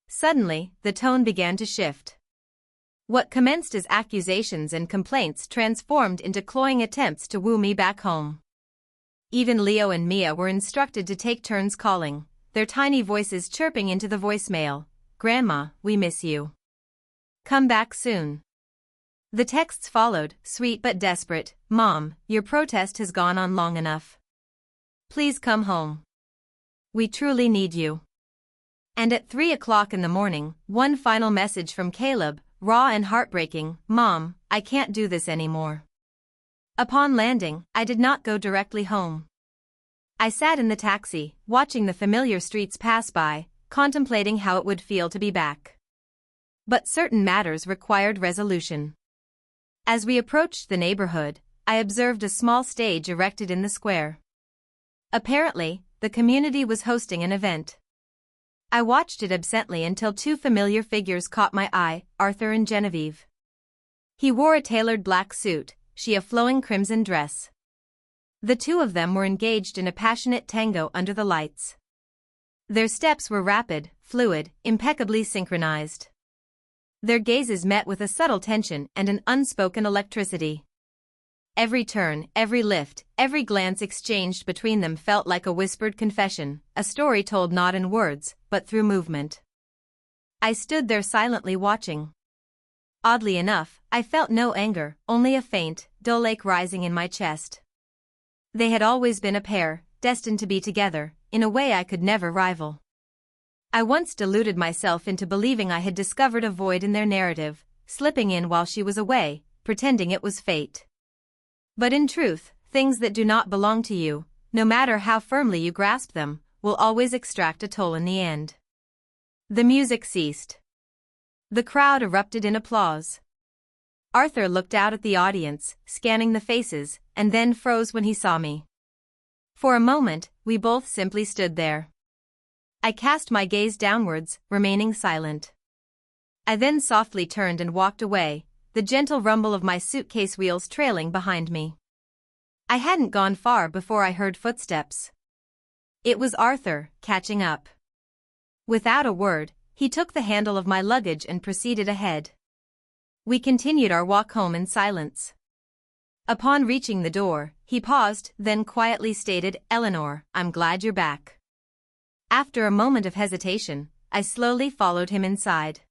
Suddenly, the tone began to shift. What commenced as accusations and complaints transformed into cloying attempts to woo me back home. Even Leo and Mia were instructed to take turns calling, their tiny voices chirping into the voicemail. "Grandma, we miss you. Come back soon." The texts followed, sweet but desperate. "Mom, your protest has gone on long enough. Please come home. We truly need you." And at 3 o'clock in the morning, one final message from Caleb, raw and heartbreaking. "Mom, I can't do this anymore." Upon landing, I did not go directly home. I sat in the taxi, watching the familiar streets pass by, contemplating how it would feel to be back. But certain matters required resolution. As we approached the neighborhood, I observed a small stage erected in the square. Apparently, the community was hosting an event. I watched it absently until two familiar figures caught my eye, Arthur and Genevieve. He wore a tailored black suit, she a flowing crimson dress. The two of them were engaged in a passionate tango under the lights. Their steps were rapid, fluid, impeccably synchronized. Their gazes met with a subtle tension and an unspoken electricity. Every turn, every lift, every glance exchanged between them felt like a whispered confession, a story told not in words, but through movement. I stood there silently watching. Oddly enough, I felt no anger, only a faint, dull ache rising in my chest. They had always been a pair, destined to be together, in a way I could never rival. I once deluded myself into believing I had discovered a void in their narrative, slipping in while she was away, pretending it was fate. But in truth, things that do not belong to you, no matter how firmly you grasp them, will always extract a toll in the end. The music ceased. The crowd erupted in applause. Arthur looked out at the audience, scanning the faces, and then froze when he saw me. For a moment, we both simply stood there. I cast my gaze downwards, remaining silent. I then softly turned and walked away, the gentle rumble of my suitcase wheels trailing behind me. I hadn't gone far before I heard footsteps. It was Arthur, catching up. Without a word, he took the handle of my luggage and proceeded ahead. We continued our walk home in silence. Upon reaching the door, he paused, then quietly stated, "Eleanor, I'm glad you're back." After a moment of hesitation, I slowly followed him inside.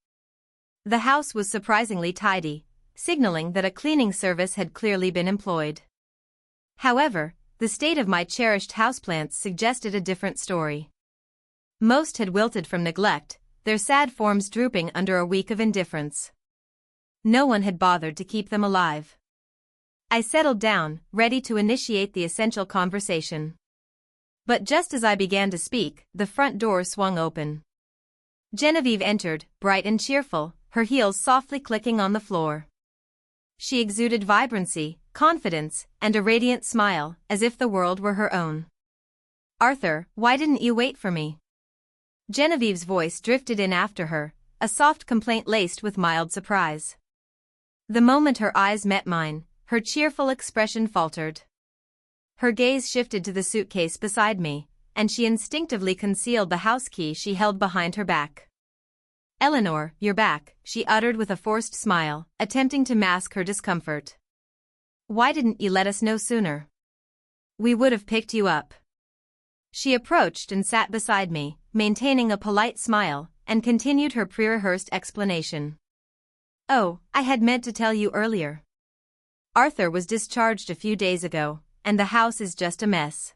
The house was surprisingly tidy, signaling that a cleaning service had clearly been employed. However, the state of my cherished houseplants suggested a different story. Most had wilted from neglect, their sad forms drooping under a week of indifference. No one had bothered to keep them alive. I settled down, ready to initiate the essential conversation. But just as I began to speak, the front door swung open. Genevieve entered, bright and cheerful, her heels softly clicking on the floor. She exuded vibrancy, confidence, and a radiant smile, as if the world were her own. "Arthur, why didn't you wait for me?" Genevieve's voice drifted in after her, a soft complaint laced with mild surprise. The moment her eyes met mine, her cheerful expression faltered. Her gaze shifted to the suitcase beside me, and she instinctively concealed the house key she held behind her back. "Eleanor, you're back," she uttered with a forced smile, attempting to mask her discomfort. "Why didn't you let us know sooner? We would have picked you up." She approached and sat beside me, maintaining a polite smile, and continued her pre-rehearsed explanation. "Oh, I had meant to tell you earlier. Arthur was discharged a few days ago, and the house is just a mess.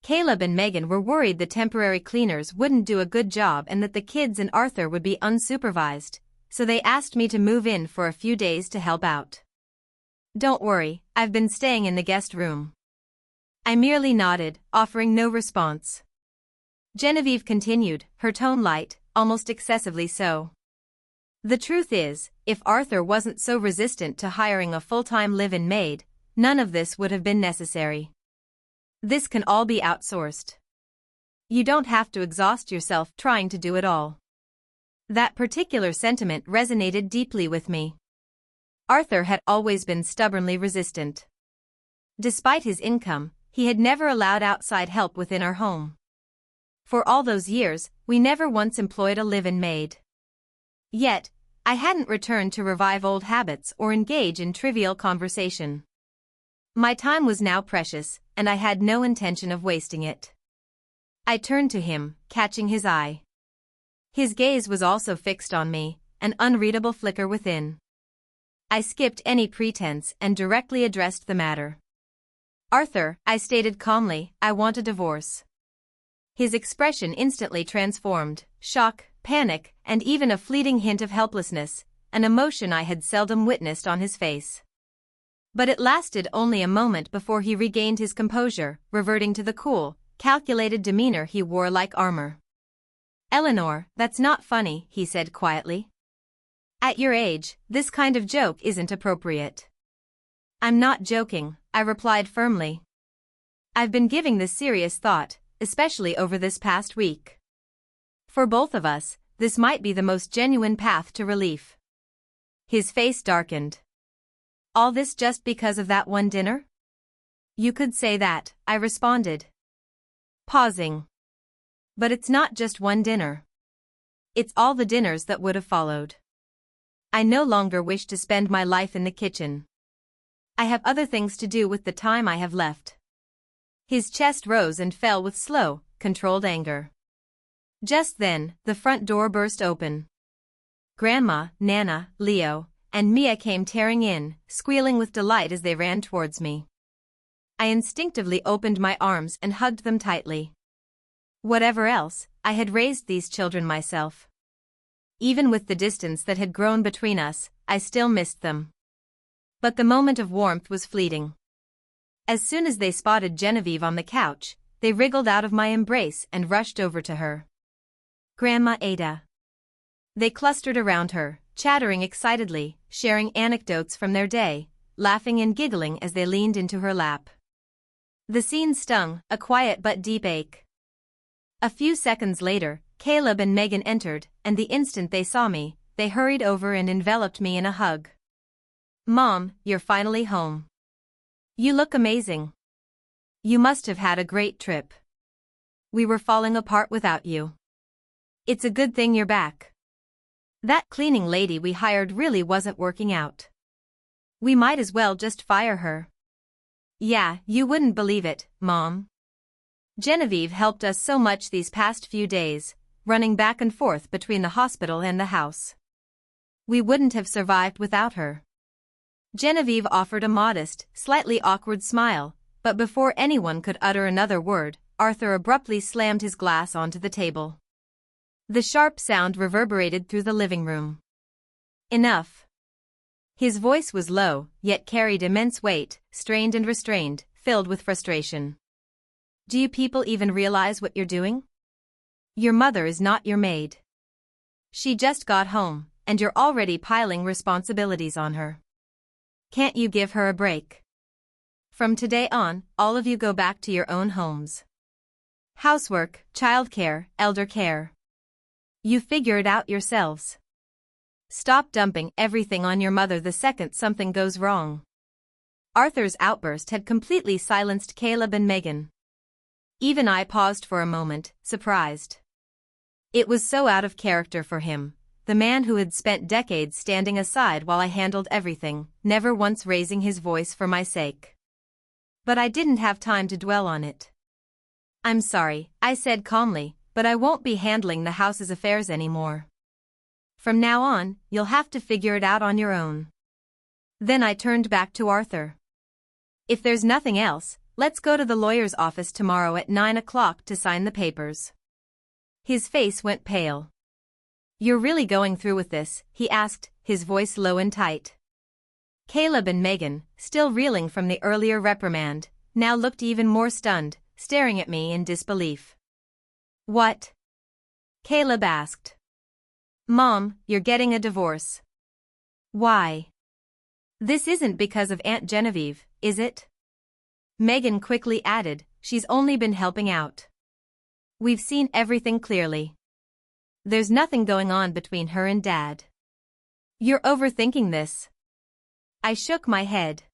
Caleb and Megan were worried the temporary cleaners wouldn't do a good job and that the kids and Arthur would be unsupervised, so they asked me to move in for a few days to help out. Don't worry, I've been staying in the guest room." I merely nodded, offering no response. Genevieve continued, her tone light, almost excessively so. "The truth is, if Arthur wasn't so resistant to hiring a full-time live-in maid, none of this would have been necessary. This can all be outsourced. You don't have to exhaust yourself trying to do it all." That particular sentiment resonated deeply with me. Arthur had always been stubbornly resistant. Despite his income, he had never allowed outside help within our home. For all those years, we never once employed a live-in maid. Yet, I hadn't returned to revive old habits or engage in trivial conversation. My time was now precious, and I had no intention of wasting it. I turned to him, catching his eye. His gaze was also fixed on me, an unreadable flicker within. I skipped any pretense and directly addressed the matter. Arthur, I stated calmly, I want a divorce. His expression instantly transformed, shock, panic, and even a fleeting hint of helplessness, an emotion I had seldom witnessed on his face. But it lasted only a moment before he regained his composure, reverting to the cool, calculated demeanor he wore like armor. Eleanor, that's not funny, he said quietly. At your age, this kind of joke isn't appropriate. I'm not joking, I replied firmly. I've been giving this serious thought, especially over this past week. For both of us, this might be the most genuine path to relief. His face darkened. All this just because of that one dinner? You could say that, I responded. Pausing. But it's not just one dinner. It's all the dinners that would have followed. I no longer wish to spend my life in the kitchen. I have other things to do with the time I have left. His chest rose and fell with slow, controlled anger. Just then, the front door burst open. Grandma, Nana, Leo, and Mia came tearing in, squealing with delight as they ran towards me. I instinctively opened my arms and hugged them tightly. Whatever else, I had raised these children myself. Even with the distance that had grown between us, I still missed them. But the moment of warmth was fleeting. As soon as they spotted Genevieve on the couch, they wriggled out of my embrace and rushed over to her. Grandma Ada. They clustered around her, chattering excitedly, sharing anecdotes from their day, laughing and giggling as they leaned into her lap. The scene stung, a quiet but deep ache. A few seconds later, Caleb and Megan entered, and the instant they saw me, they hurried over and enveloped me in a hug. Mom, you're finally home. You look amazing. You must have had a great trip. We were falling apart without you. It's a good thing you're back. That cleaning lady we hired really wasn't working out. We might as well just fire her. Yeah, you wouldn't believe it, Mom. Genevieve helped us so much these past few days, running back and forth between the hospital and the house. We wouldn't have survived without her. Genevieve offered a modest, slightly awkward smile, but before anyone could utter another word, Arthur abruptly slammed his glass onto the table. The sharp sound reverberated through the living room. Enough. His voice was low, yet carried immense weight, strained and restrained, filled with frustration. Do you people even realize what you're doing? Your mother is not your maid. She just got home, and you're already piling responsibilities on her. Can't you give her a break? From today on, all of you go back to your own homes. Housework, childcare, elder care. You figure it out yourselves. Stop dumping everything on your mother the second something goes wrong. Arthur's outburst had completely silenced Caleb and Megan. Even I paused for a moment, surprised. It was so out of character for him, the man who had spent decades standing aside while I handled everything, never once raising his voice for my sake. But I didn't have time to dwell on it. I'm sorry, I said calmly, but I won't be handling the house's affairs anymore. From now on, you'll have to figure it out on your own. Then I turned back to Arthur. If there's nothing else, let's go to the lawyer's office tomorrow at 9 o'clock to sign the papers. His face went pale. You're really going through with this? He asked, his voice low and tight. Caleb and Megan, still reeling from the earlier reprimand, now looked even more stunned, staring at me in disbelief. What? Caleb asked. Mom, you're getting a divorce. Why? This isn't because of Aunt Genevieve, is it? Megan quickly added, she's only been helping out. We've seen everything clearly. There's nothing going on between her and Dad. You're overthinking this. I shook my head.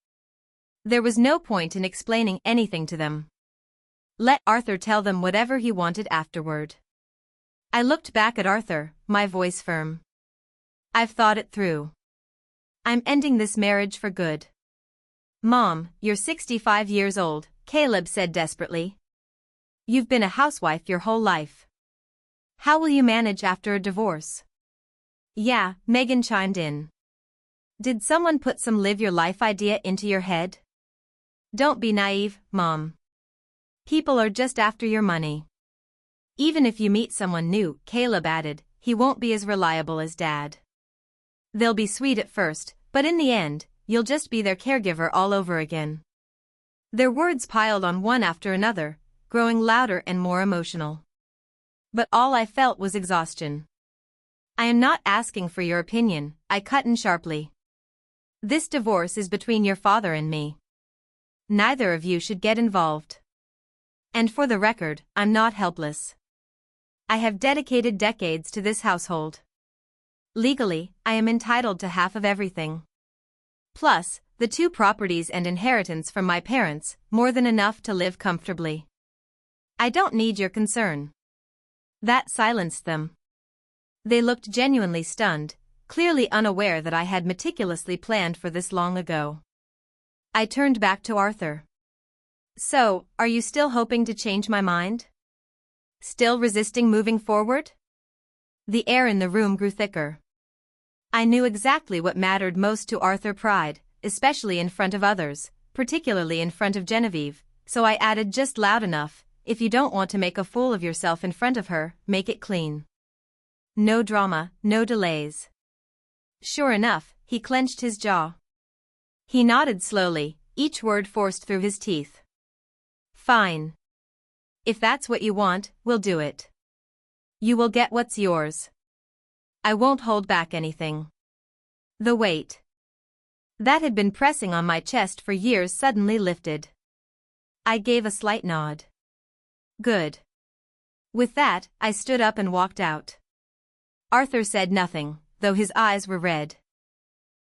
There was no point in explaining anything to them. Let Arthur tell them whatever he wanted afterward. I looked back at Arthur, my voice firm. I've thought it through. I'm ending this marriage for good. Mom, you're 65 years old, Caleb said desperately. You've been a housewife your whole life. How will you manage after a divorce? Yeah, Megan chimed in. Did someone put some live your life idea into your head? Don't be naive, Mom. People are just after your money. Even if you meet someone new, Caleb added, he won't be as reliable as Dad. They'll be sweet at first, but in the end, you'll just be their caregiver all over again. Their words piled on one after another, growing louder and more emotional. But all I felt was exhaustion. I am not asking for your opinion, I cut in sharply. This divorce is between your father and me. Neither of you should get involved. And for the record, I'm not helpless. I have dedicated decades to this household. Legally, I am entitled to half of everything. Plus, the 2 properties and inheritance from my parents, more than enough to live comfortably. I don't need your concern. That silenced them. They looked genuinely stunned, clearly unaware that I had meticulously planned for this long ago. I turned back to Arthur. So, are you still hoping to change my mind? Still resisting moving forward? The air in the room grew thicker. I knew exactly what mattered most to Arthur: pride, especially in front of others, particularly in front of Genevieve, so I added just loud enough, if you don't want to make a fool of yourself in front of her, make it clean. No drama, no delays. Sure enough, he clenched his jaw. He nodded slowly, each word forced through his teeth. Fine. If that's what you want, we'll do it. You will get what's yours. I won't hold back anything. The weight that had been pressing on my chest for years suddenly lifted. I gave a slight nod. Good. With that, I stood up and walked out. Arthur said nothing, though his eyes were red.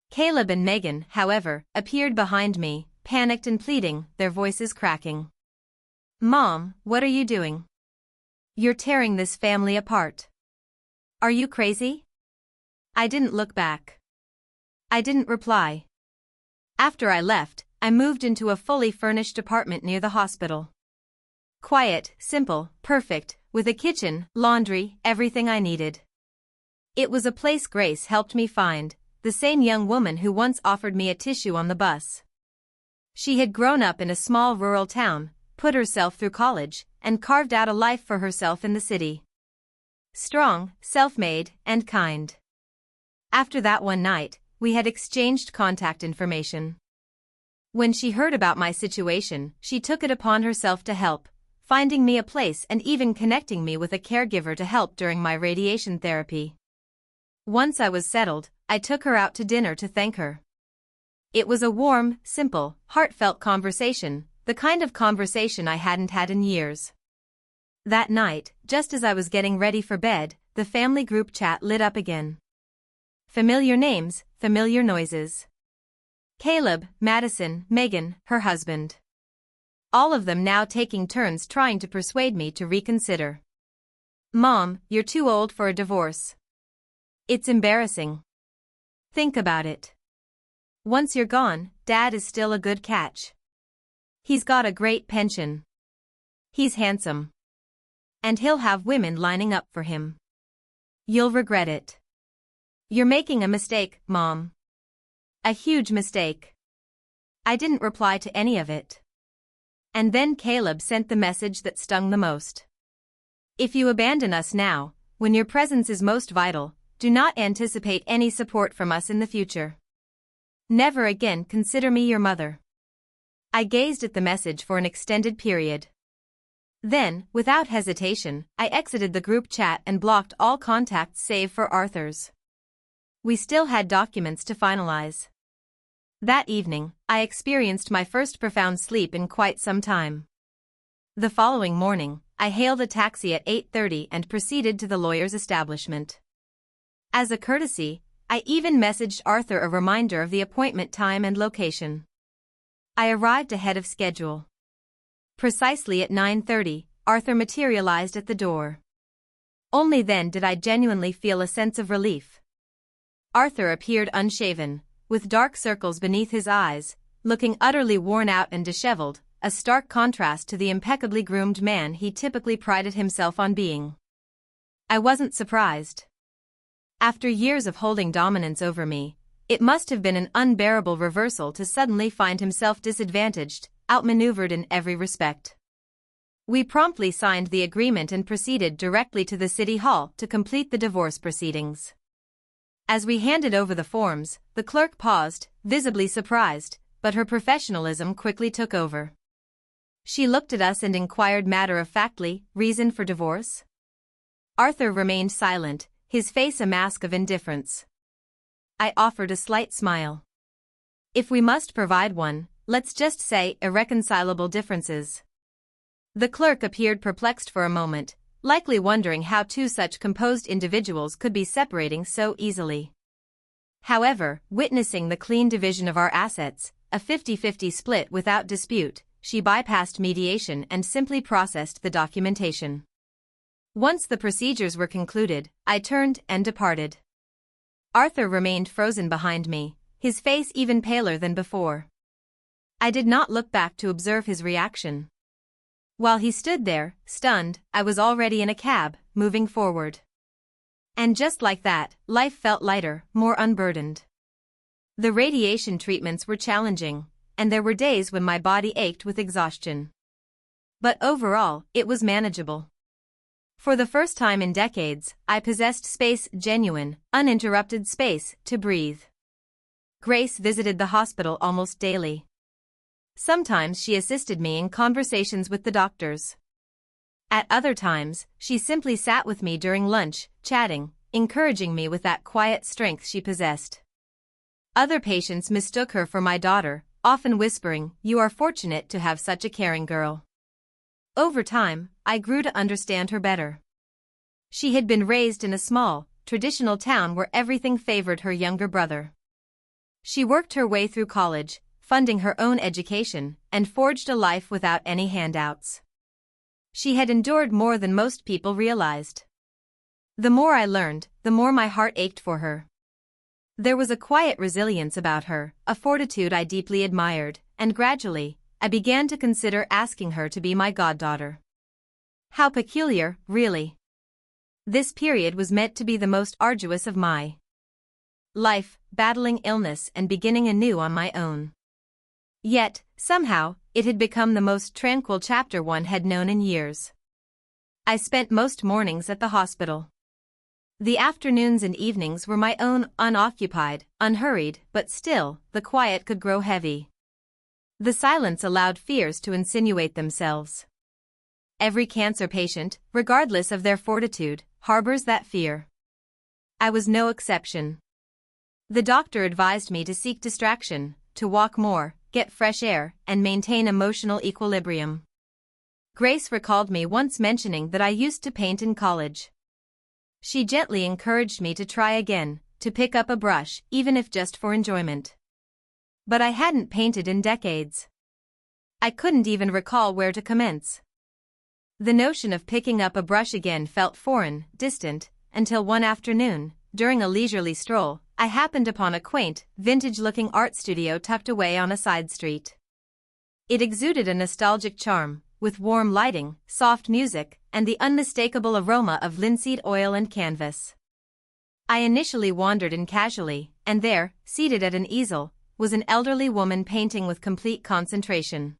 Caleb and Megan, however, appeared behind me, panicked and pleading, their voices cracking. Mom, what are you doing? You're tearing this family apart. Are you crazy? I didn't look back. I didn't reply. After I left, I moved into a fully furnished apartment near the hospital. Quiet, simple, perfect, with a kitchen, laundry, everything I needed. It was a place Grace helped me find, the same young woman who once offered me a tissue on the bus. She had grown up in a small rural town, put herself through college, and carved out a life for herself in the city. Strong, self-made, and kind. After that one night, we had exchanged contact information. When she heard about my situation, she took it upon herself to help, finding me a place and even connecting me with a caregiver to help during my radiation therapy. Once I was settled, I took her out to dinner to thank her. It was a warm, simple, heartfelt conversation, the kind of conversation I hadn't had in years. That night, just as I was getting ready for bed, the family group chat lit up again. Familiar names, familiar noises. Caleb, Madison, Megan, her husband. All of them now taking turns trying to persuade me to reconsider. Mom, you're too old for a divorce. It's embarrassing. Think about it. Once you're gone, Dad is still a good catch. He's got a great pension. He's handsome. And he'll have women lining up for him. You'll regret it. You're making a mistake, Mom. A huge mistake. I didn't reply to any of it. And then Caleb sent the message that stung the most. If you abandon us now, when your presence is most vital, do not anticipate any support from us in the future. Never again consider me your mother. I gazed at the message for an extended period. Then, without hesitation, I exited the group chat and blocked all contacts save for Arthur's. We still had documents to finalize. That evening, I experienced my first profound sleep in quite some time. The following morning, I hailed a taxi at 8:30 and proceeded to the lawyer's establishment. As a courtesy, I even messaged Arthur a reminder of the appointment time and location. I arrived ahead of schedule. Precisely at 9:30, Arthur materialized at the door. Only then did I genuinely feel a sense of relief. Arthur appeared unshaven, with dark circles beneath his eyes, looking utterly worn out and disheveled, a stark contrast to the impeccably groomed man he typically prided himself on being. I wasn't surprised. After years of holding dominance over me, it must have been an unbearable reversal to suddenly find himself disadvantaged, outmaneuvered in every respect. We promptly signed the agreement and proceeded directly to the city hall to complete the divorce proceedings. As we handed over the forms, the clerk paused, visibly surprised, but her professionalism quickly took over. She looked at us and inquired matter-of-factly, "Reason for divorce?" Arthur remained silent, his face a mask of indifference. I offered a slight smile. "If we must provide one, let's just say irreconcilable differences." The clerk appeared perplexed for a moment, likely wondering how two such composed individuals could be separating so easily. However, witnessing the clean division of our assets, a 50-50 split without dispute, she bypassed mediation and simply processed the documentation. Once the procedures were concluded, I turned and departed. Arthur remained frozen behind me, his face even paler than before. I did not look back to observe his reaction. While he stood there, stunned, I was already in a cab, moving forward. And just like that, life felt lighter, more unburdened. The radiation treatments were challenging, and there were days when my body ached with exhaustion. But overall, it was manageable. For the first time in decades, I possessed space, genuine, uninterrupted space, to breathe. Grace visited the hospital almost daily. Sometimes she assisted me in conversations with the doctors. At other times, she simply sat with me during lunch, chatting, encouraging me with that quiet strength she possessed. Other patients mistook her for my daughter, often whispering, "You are fortunate to have such a caring girl." Over time, I grew to understand her better. She had been raised in a small, traditional town where everything favored her younger brother. She worked her way through college, funding her own education, and forged a life without any handouts. She had endured more than most people realized. The more I learned, the more my heart ached for her. There was a quiet resilience about her, a fortitude I deeply admired, and gradually, I began to consider asking her to be my goddaughter. How peculiar, really. This period was meant to be the most arduous of my life, battling illness and beginning anew on my own. Yet, somehow, it had become the most tranquil chapter one had known in years. I spent most mornings at the hospital. The afternoons and evenings were my own, unoccupied, unhurried, but still, the quiet could grow heavy. The silence allowed fears to insinuate themselves. Every cancer patient, regardless of their fortitude, harbors that fear. I was no exception. The doctor advised me to seek distraction, to walk more, get fresh air, and maintain emotional equilibrium. Grace recalled me once mentioning that I used to paint in college. She gently encouraged me to try again, to pick up a brush, even if just for enjoyment. But I hadn't painted in decades. I couldn't even recall where to commence. The notion of picking up a brush again felt foreign, distant, until one afternoon, during a leisurely stroll, I happened upon a quaint, vintage-looking art studio tucked away on a side street. It exuded a nostalgic charm, with warm lighting, soft music, and the unmistakable aroma of linseed oil and canvas. I initially wandered in casually, and there, seated at an easel, was an elderly woman painting with complete concentration.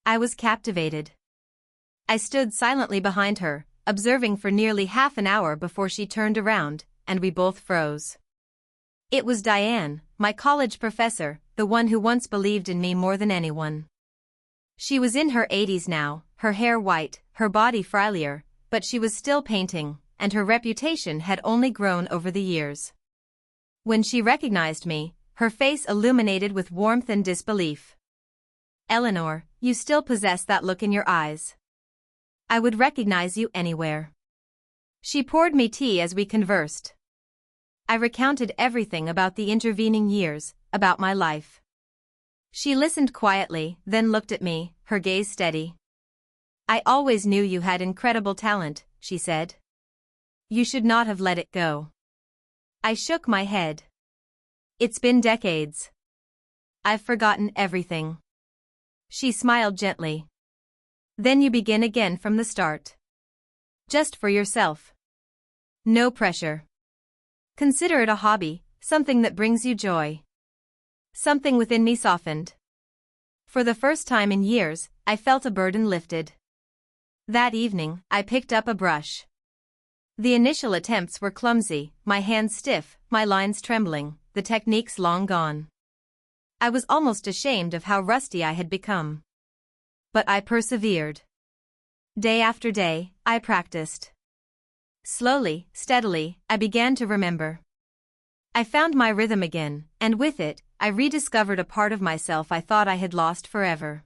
I was captivated. I stood silently behind her, observing for nearly half an hour before she turned around, and we both froze. It was Diane, my college professor, the one who once believed in me more than anyone. She was in her 80s now, her hair white, her body frilier, but she was still painting, and her reputation had only grown over the years. When she recognized me, her face illuminated with warmth and disbelief. "Eleanor, you still possess that look in your eyes. I would recognize you anywhere." She poured me tea as we conversed. I recounted everything about the intervening years, about my life. She listened quietly, then looked at me, her gaze steady. "I always knew you had incredible talent," she said. "You should not have let it go. I shook my head. It's been decades. I've forgotten everything. She smiled gently. Then you begin again from the start. Just for yourself. No pressure. Consider it a hobby, something that brings you joy. Something within me softened. For the first time in years, I felt a burden lifted. That evening, I picked up a brush. The initial attempts were clumsy, my hands stiff, my lines trembling, the techniques long gone. I was almost ashamed of how rusty I had become. But I persevered. Day after day, I practiced. Slowly, steadily, I began to remember. I found my rhythm again, and with it, I rediscovered a part of myself I thought I had lost forever.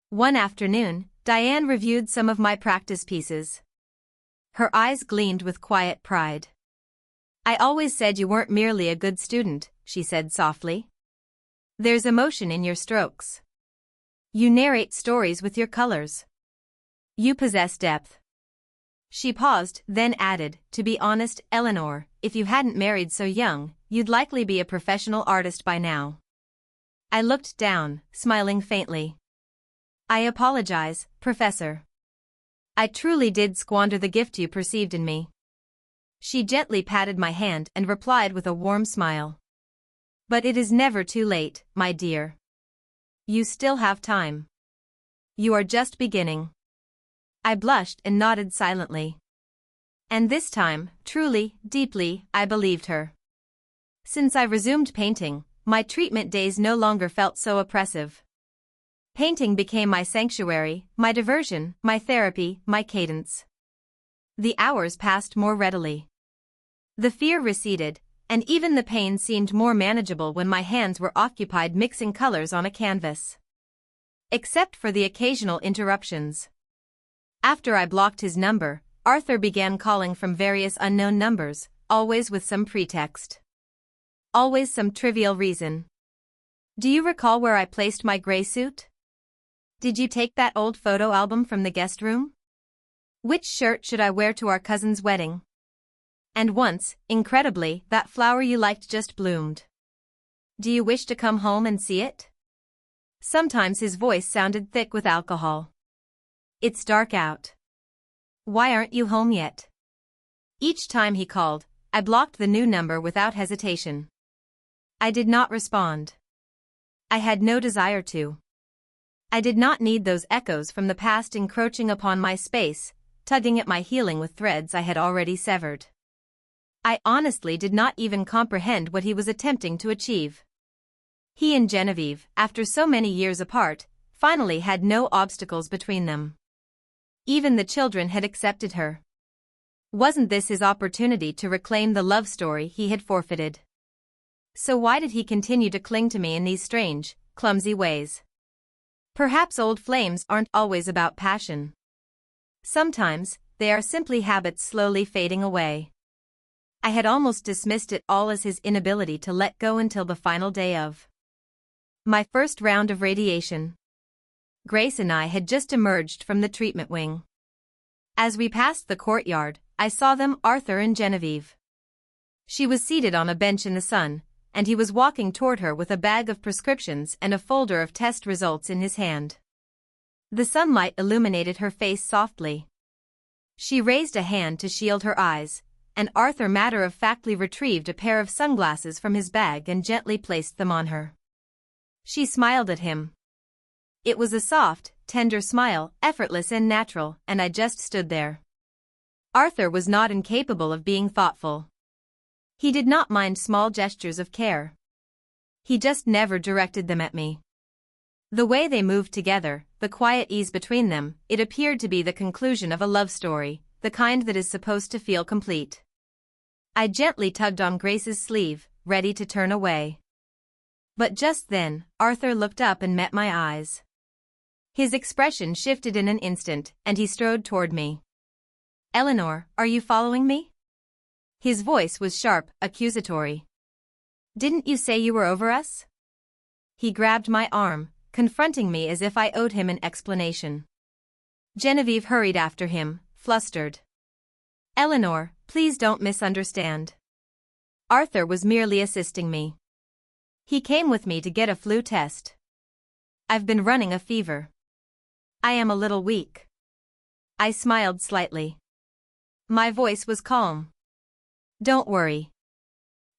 One afternoon, Diane reviewed some of my practice pieces. Her eyes gleamed with quiet pride. I always said you weren't merely a good student, she said softly. There's emotion in your strokes. You narrate stories with your colors. You possess depth. She paused, then added, to be honest, Eleanor, if you hadn't married so young, you'd likely be a professional artist by now. I looked down, smiling faintly. I apologize, Professor. I truly did squander the gift you perceived in me. She gently patted my hand and replied with a warm smile. But it is never too late, my dear. You still have time. You are just beginning. I blushed and nodded silently. And this time, truly, deeply, I believed her. Since I resumed painting, my treatment days no longer felt so oppressive. Painting became my sanctuary, my diversion, my therapy, my cadence. The hours passed more readily. The fear receded, and even the pain seemed more manageable when my hands were occupied mixing colors on a canvas. Except for the occasional interruptions. After I blocked his number, Arthur began calling from various unknown numbers, always with some pretext. Always some trivial reason. Do you recall where I placed my gray suit? Did you take that old photo album from the guest room? Which shirt should I wear to our cousin's wedding? And once, incredibly, that flower you liked just bloomed. Do you wish to come home and see it? Sometimes his voice sounded thick with alcohol. It's dark out. Why aren't you home yet? Each time he called, I blocked the new number without hesitation. I did not respond. I had no desire to. I did not need those echoes from the past encroaching upon my space, tugging at my healing with threads I had already severed. I honestly did not even comprehend what he was attempting to achieve. He and Genevieve, after so many years apart, finally had no obstacles between them. Even the children had accepted her. Wasn't this his opportunity to reclaim the love story he had forfeited? So why did he continue to cling to me in these strange, clumsy ways? Perhaps old flames aren't always about passion. Sometimes, they are simply habits slowly fading away. I had almost dismissed it all as his inability to let go until the final day of my first round of radiation. Grace and I had just emerged from the treatment wing. As we passed the courtyard, I saw them, Arthur and Genevieve. She was seated on a bench in the sun, and he was walking toward her with a bag of prescriptions and a folder of test results in his hand. The sunlight illuminated her face softly. She raised a hand to shield her eyes, and Arthur matter-of-factly retrieved a pair of sunglasses from his bag and gently placed them on her. She smiled at him. It was a soft, tender smile, effortless and natural, and I just stood there. Arthur was not incapable of being thoughtful. He did not mind small gestures of care. He just never directed them at me. The way they moved together, the quiet ease between them, it appeared to be the conclusion of a love story, the kind that is supposed to feel complete. I gently tugged on Grace's sleeve, ready to turn away. But just then, Arthur looked up and met my eyes. His expression shifted in an instant, and he strode toward me. Eleanor, are you following me? His voice was sharp, accusatory. Didn't you say you were over us? He grabbed my arm, confronting me as if I owed him an explanation. Genevieve hurried after him, flustered. Eleanor, please don't misunderstand. Arthur was merely assisting me. He came with me to get a flu test. I've been running a fever. I am a little weak. I smiled slightly. My voice was calm. Don't worry.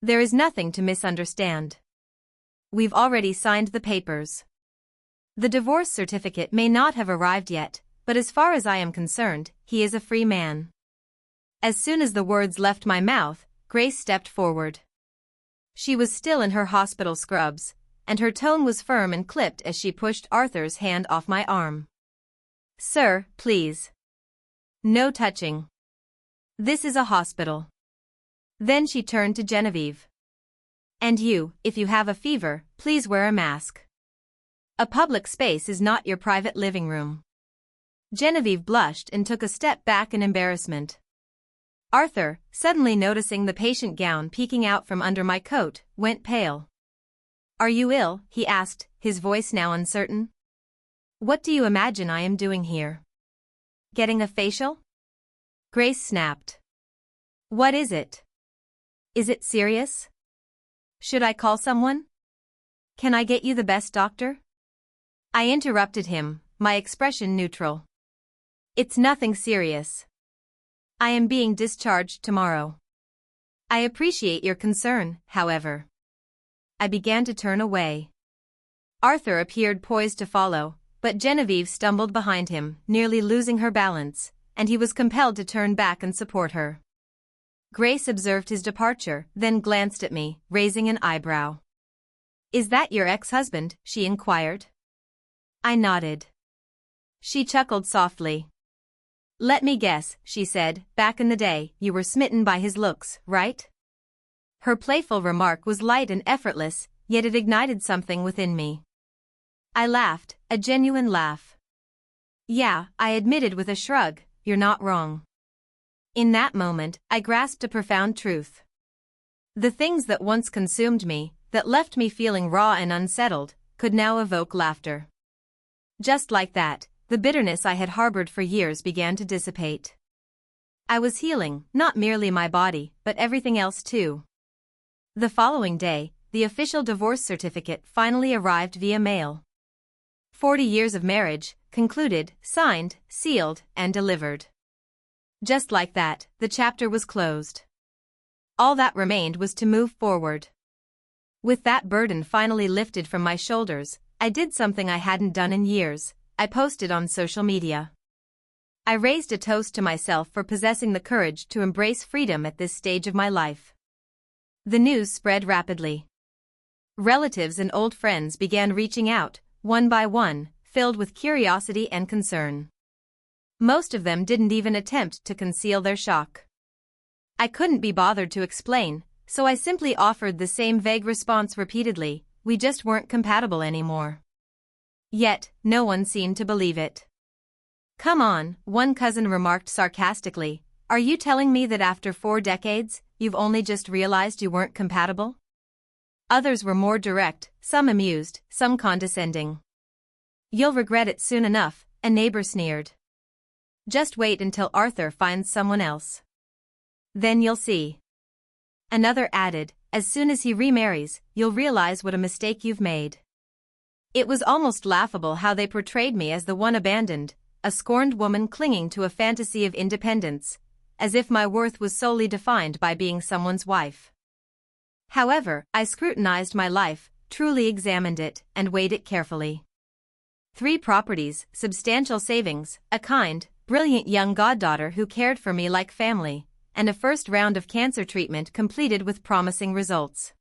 There is nothing to misunderstand. We've already signed the papers. The divorce certificate may not have arrived yet, but as far as I am concerned, he is a free man. As soon as the words left my mouth, Grace stepped forward. She was still in her hospital scrubs, and her tone was firm and clipped as she pushed Arthur's hand off my arm. Sir, please. No touching. This is a hospital. Then she turned to Genevieve. And you, if you have a fever, please wear a mask. A public space is not your private living room. Genevieve blushed and took a step back in embarrassment. Arthur, suddenly noticing the patient gown peeking out from under my coat, went pale. Are you ill? He asked, his voice now uncertain. What do you imagine I am doing here? Getting a facial? Grace snapped. What is it? Is it serious? Should I call someone? Can I get you the best doctor? I interrupted him, my expression neutral. It's nothing serious. I am being discharged tomorrow. I appreciate your concern, however. I began to turn away. Arthur appeared poised to follow, but Genevieve stumbled behind him, nearly losing her balance, and he was compelled to turn back and support her. Grace observed his departure, then glanced at me, raising an eyebrow. Is that your ex-husband? She inquired. I nodded. She chuckled softly. Let me guess, she said, back in the day, you were smitten by his looks, right? Her playful remark was light and effortless, yet it ignited something within me. I laughed, a genuine laugh. Yeah, I admitted with a shrug, you're not wrong. In that moment, I grasped a profound truth. The things that once consumed me, that left me feeling raw and unsettled, could now evoke laughter. Just like that, the bitterness I had harbored for years began to dissipate. I was healing, not merely my body, but everything else too. The following day, the official divorce certificate finally arrived via mail. 40 years of marriage, concluded, signed, sealed, and delivered. Just like that, the chapter was closed. All that remained was to move forward. With that burden finally lifted from my shoulders, I did something I hadn't done in years. I posted on social media. I raised a toast to myself for possessing the courage to embrace freedom at this stage of my life. The news spread rapidly. Relatives and old friends began reaching out, one by one, filled with curiosity and concern. Most of them didn't even attempt to conceal their shock. I couldn't be bothered to explain, so I simply offered the same vague response repeatedly, we just weren't compatible anymore. Yet, no one seemed to believe it. Come on, one cousin remarked sarcastically, are you telling me that after 4 decades, you've only just realized you weren't compatible? Others were more direct, some amused, some condescending. You'll regret it soon enough, a neighbor sneered. Just wait until Arthur finds someone else. Then you'll see. Another added, as soon as he remarries, you'll realize what a mistake you've made. It was almost laughable how they portrayed me as the one abandoned, a scorned woman clinging to a fantasy of independence, as if my worth was solely defined by being someone's wife. However, I scrutinized my life, truly examined it, and weighed it carefully. 3 properties, substantial savings, a kind, brilliant young goddaughter who cared for me like family, and a first round of cancer treatment completed with promising results.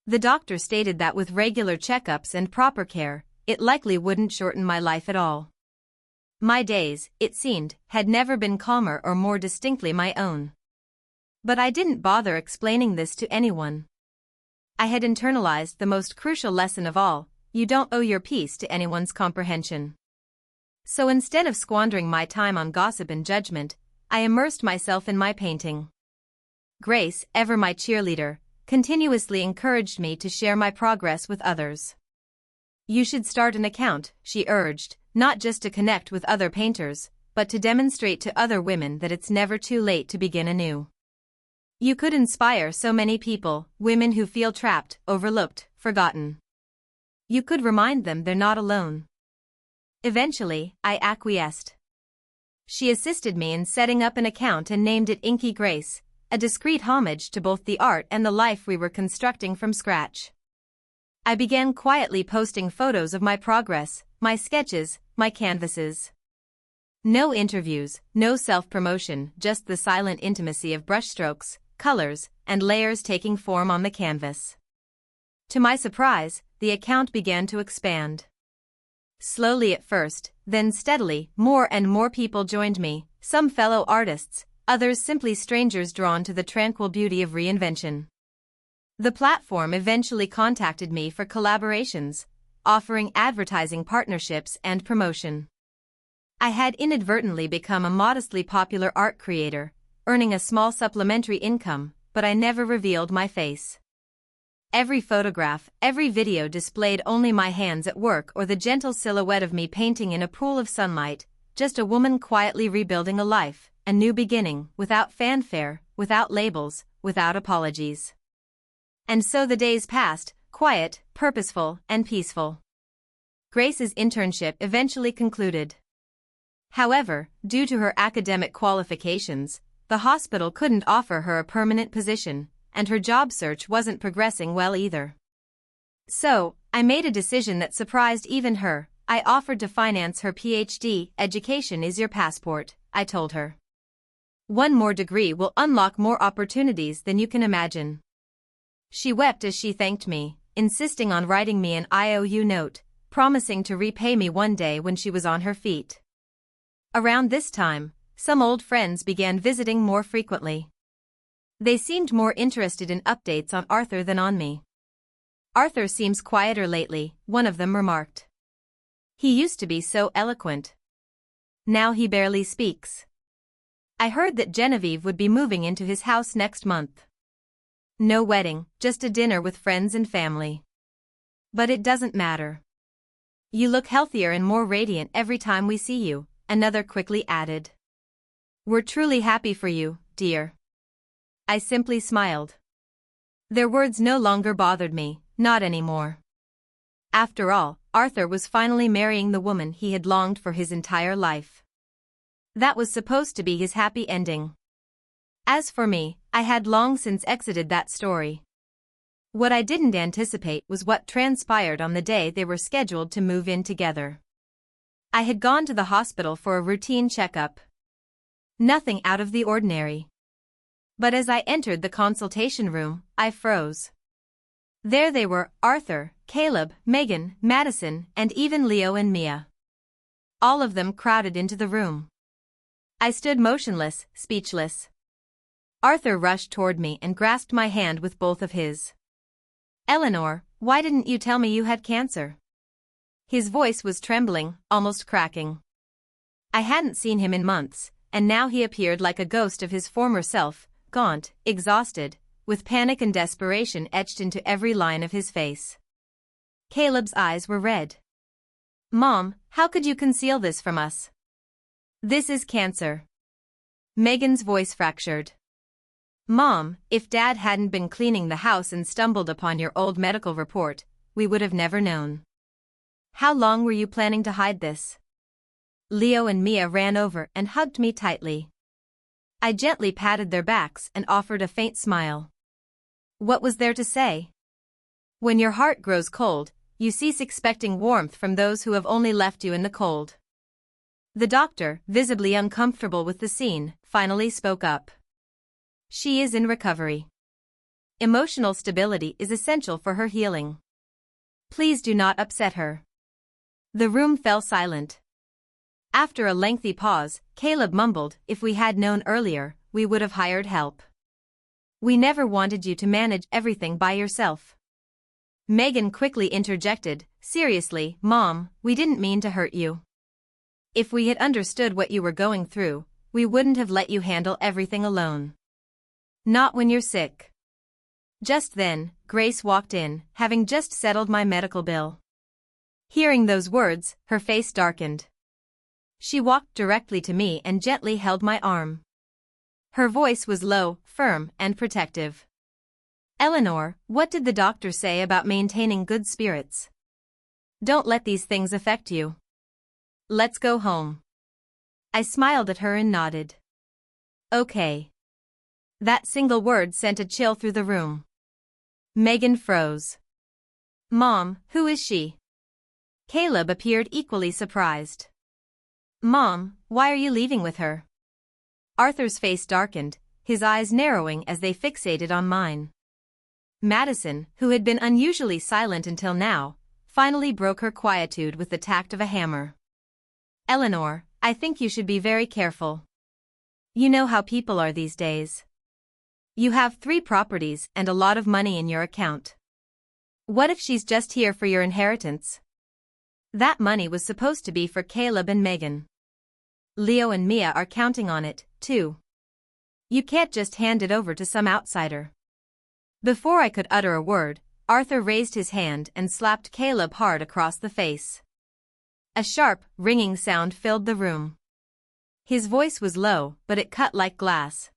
The doctor stated that with regular checkups and proper care, it likely wouldn't shorten my life at all. My days, it seemed, had never been calmer or more distinctly my own. But I didn't bother explaining this to anyone. I had internalized the most crucial lesson of all, you don't owe your peace to anyone's comprehension. So instead of squandering my time on gossip and judgment, I immersed myself in my painting. Grace, ever my cheerleader, continuously encouraged me to share my progress with others. You should start an account, she urged, not just to connect with other painters, but to demonstrate to other women that it's never too late to begin anew. You could inspire so many people, women who feel trapped, overlooked, forgotten. You could remind them they're not alone. Eventually, I acquiesced. She assisted me in setting up an account and named it Inky Grace, a discreet homage to both the art and the life we were constructing from scratch. I began quietly posting photos of my progress, my sketches, my canvases. No interviews, no self-promotion, just the silent intimacy of brushstrokes, colors, and layers taking form on the canvas. To my surprise, the account began to expand. Slowly at first, then steadily, more and more people joined me, some fellow artists, others simply strangers drawn to the tranquil beauty of reinvention. The platform eventually contacted me for collaborations, offering advertising partnerships and promotion. I had inadvertently become a modestly popular art creator, earning a small supplementary income, but I never revealed my face. Every photograph, every video displayed only my hands at work or the gentle silhouette of me painting in a pool of sunlight, just a woman quietly rebuilding a life, a new beginning, without fanfare, without labels, without apologies. And so the days passed, quiet, purposeful, and peaceful. Grace's internship eventually concluded. However, due to her academic qualifications, the hospital couldn't offer her a permanent position, and her job search wasn't progressing well either. So, I made a decision that surprised even her. I offered to finance her PhD. Education is your passport, I told her. One more degree will unlock more opportunities than you can imagine. She wept as she thanked me, insisting on writing me an IOU note, promising to repay me one day when she was on her feet. Around this time, some old friends began visiting more frequently. They seemed more interested in updates on Arthur than on me. Arthur seems quieter lately, one of them remarked. He used to be so eloquent. Now he barely speaks. I heard that Genevieve would be moving into his house next month. No wedding, just a dinner with friends and family. But it doesn't matter. You look healthier and more radiant every time we see you, another quickly added. We're truly happy for you, dear. I simply smiled. Their words no longer bothered me, not anymore. After all, Arthur was finally marrying the woman he had longed for his entire life. That was supposed to be his happy ending. As for me, I had long since exited that story. What I didn't anticipate was what transpired on the day they were scheduled to move in together. I had gone to the hospital for a routine checkup. Nothing out of the ordinary. But as I entered the consultation room, I froze. There they were, Arthur, Caleb, Megan, Madison, and even Leo and Mia. All of them crowded into the room. I stood motionless, speechless. Arthur rushed toward me and grasped my hand with both of his. Eleanor, why didn't you tell me you had cancer? His voice was trembling, almost cracking. I hadn't seen him in months, and now he appeared like a ghost of his former self, gaunt, exhausted, with panic and desperation etched into every line of his face. Caleb's eyes were red. Mom, how could you conceal this from us? This is cancer. Megan's voice fractured. Mom, if Dad hadn't been cleaning the house and stumbled upon your old medical report, we would have never known. How long were you planning to hide this? Leo and Mia ran over and hugged me tightly. I gently patted their backs and offered a faint smile. What was there to say? When your heart grows cold, you cease expecting warmth from those who have only left you in the cold. The doctor, visibly uncomfortable with the scene, finally spoke up. She is in recovery. Emotional stability is essential for her healing. Please do not upset her. The room fell silent. After a lengthy pause, Caleb mumbled, if we had known earlier, we would have hired help. We never wanted you to manage everything by yourself. Megan quickly interjected, seriously, Mom, we didn't mean to hurt you. If we had understood what you were going through, we wouldn't have let you handle everything alone. Not when you're sick. Just then, Grace walked in, having just settled my medical bill. Hearing those words, her face darkened. She walked directly to me and gently held my arm. Her voice was low, firm, and protective. Eleanor, what did the doctor say about maintaining good spirits? Don't let these things affect you. Let's go home. I smiled at her and nodded. Okay. That single word sent a chill through the room. Megan froze. Mom, who is she? Caleb appeared equally surprised. Mom, why are you leaving with her? Arthur's face darkened, his eyes narrowing as they fixated on mine. Madison, who had been unusually silent until now, finally broke her quietude with the tact of a hammer. Eleanor, I think you should be very careful. You know how people are these days. You have 3 properties and a lot of money in your account. What if she's just here for your inheritance? That money was supposed to be for Caleb and Megan. Leo and Mia are counting on it, too. You can't just hand it over to some outsider. Before I could utter a word, Arthur raised his hand and slapped Caleb hard across the face. A sharp, ringing sound filled the room. His voice was low, but it cut like glass.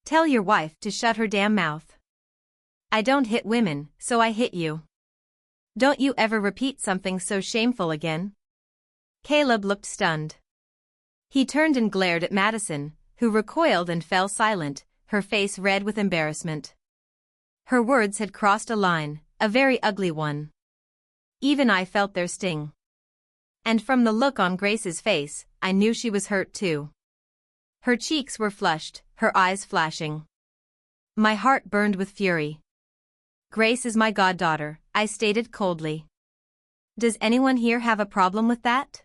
Tell your wife to shut her damn mouth. I don't hit women, so I hit you. Don't you ever repeat something so shameful again? Caleb looked stunned. He turned and glared at Madison, who recoiled and fell silent, her face red with embarrassment. Her words had crossed a line, a very ugly one. Even I felt their sting. And from the look on Grace's face, I knew she was hurt too. Her cheeks were flushed, her eyes flashing. My heart burned with fury. Grace is my goddaughter, I stated coldly. Does anyone here have a problem with that?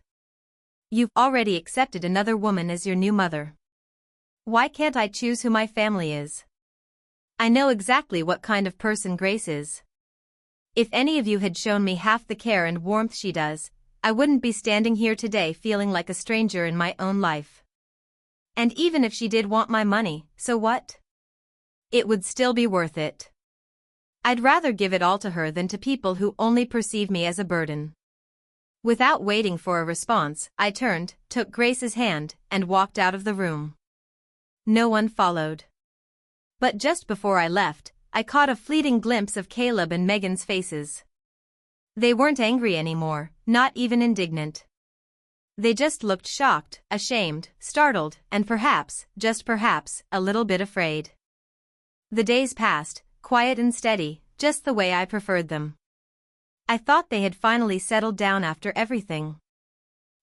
You've already accepted another woman as your new mother. Why can't I choose who my family is? I know exactly what kind of person Grace is. If any of you had shown me half the care and warmth she does, I wouldn't be standing here today feeling like a stranger in my own life. And even if she did want my money, so what? It would still be worth it. I'd rather give it all to her than to people who only perceive me as a burden. Without waiting for a response, I turned, took Grace's hand, and walked out of the room. No one followed. But just before I left, I caught a fleeting glimpse of Caleb and Megan's faces. They weren't angry anymore, not even indignant. They just looked shocked, ashamed, startled, and perhaps, just perhaps, a little bit afraid. The days passed, quiet and steady, just the way I preferred them. I thought they had finally settled down after everything.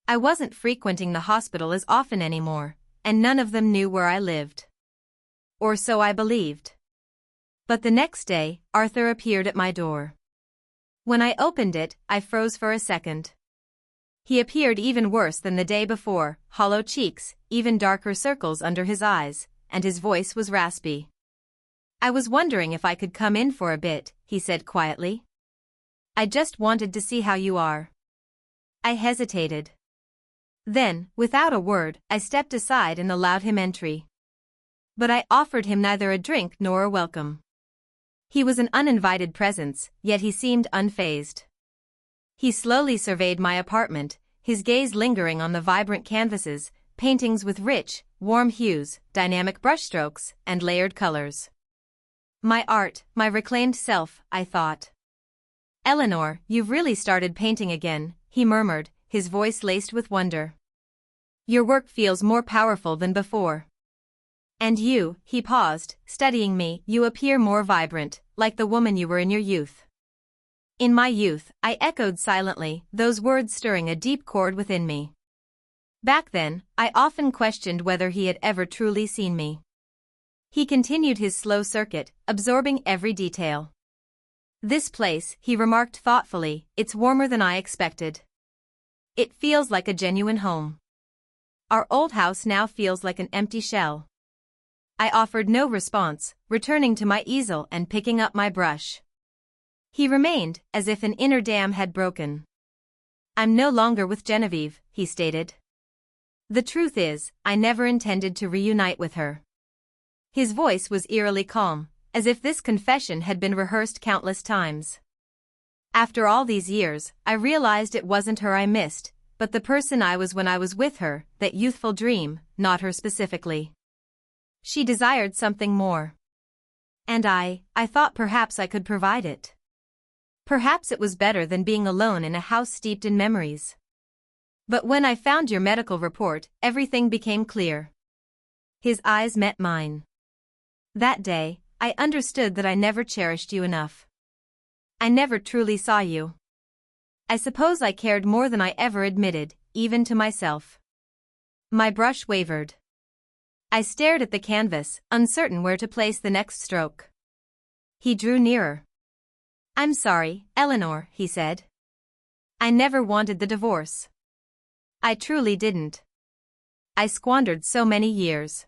I wasn't frequenting the hospital as often anymore, and none of them knew where I lived. Or so I believed. But the next day, Arthur appeared at my door. When I opened it, I froze for a second. He appeared even worse than the day before, hollow cheeks, even darker circles under his eyes, and his voice was raspy. I was wondering if I could come in for a bit, he said quietly. I just wanted to see how you are. I hesitated. Then, without a word, I stepped aside and allowed him entry. But I offered him neither a drink nor a welcome. He was an uninvited presence, yet he seemed unfazed. He slowly surveyed my apartment, his gaze lingering on the vibrant canvases, paintings with rich, warm hues, dynamic brushstrokes, and layered colors. My art, my reclaimed self, I thought. Eleanor, you've really started painting again, he murmured, his voice laced with wonder. Your work feels more powerful than before. And you, he paused, studying me, you appear more vibrant, like the woman you were in your youth. In my youth, I echoed silently, those words stirring a deep chord within me. Back then, I often questioned whether he had ever truly seen me. He continued his slow circuit, absorbing every detail. This place, he remarked thoughtfully, it's warmer than I expected. It feels like a genuine home. Our old house now feels like an empty shell. I offered no response, returning to my easel and picking up my brush. He remained, as if an inner dam had broken. I'm no longer with Genevieve, he stated. The truth is, I never intended to reunite with her. His voice was eerily calm, as if this confession had been rehearsed countless times. After all these years, I realized it wasn't her I missed, but the person I was when I was with her, that youthful dream, not her specifically. She desired something more. And I thought perhaps I could provide it. Perhaps it was better than being alone in a house steeped in memories. But when I found your medical report, everything became clear. His eyes met mine. That day, I understood that I never cherished you enough. I never truly saw you. I suppose I cared more than I ever admitted, even to myself. My brush wavered. I stared at the canvas, uncertain where to place the next stroke. He drew nearer. "I'm sorry, Eleanor," he said. "I never wanted the divorce. I truly didn't. I squandered so many years.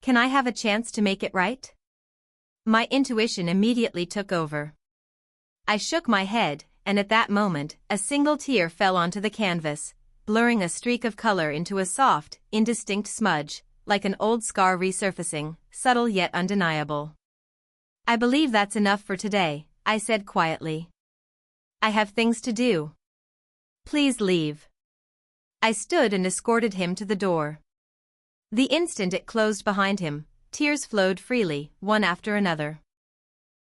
Can I have a chance to make it right?" My intuition immediately took over. I shook my head, and at that moment, a single tear fell onto the canvas, blurring a streak of color into a soft, indistinct smudge, like an old scar resurfacing, subtle yet undeniable. "I believe that's enough for today," I said quietly. "I have things to do. Please leave." I stood and escorted him to the door. The instant it closed behind him, tears flowed freely, one after another.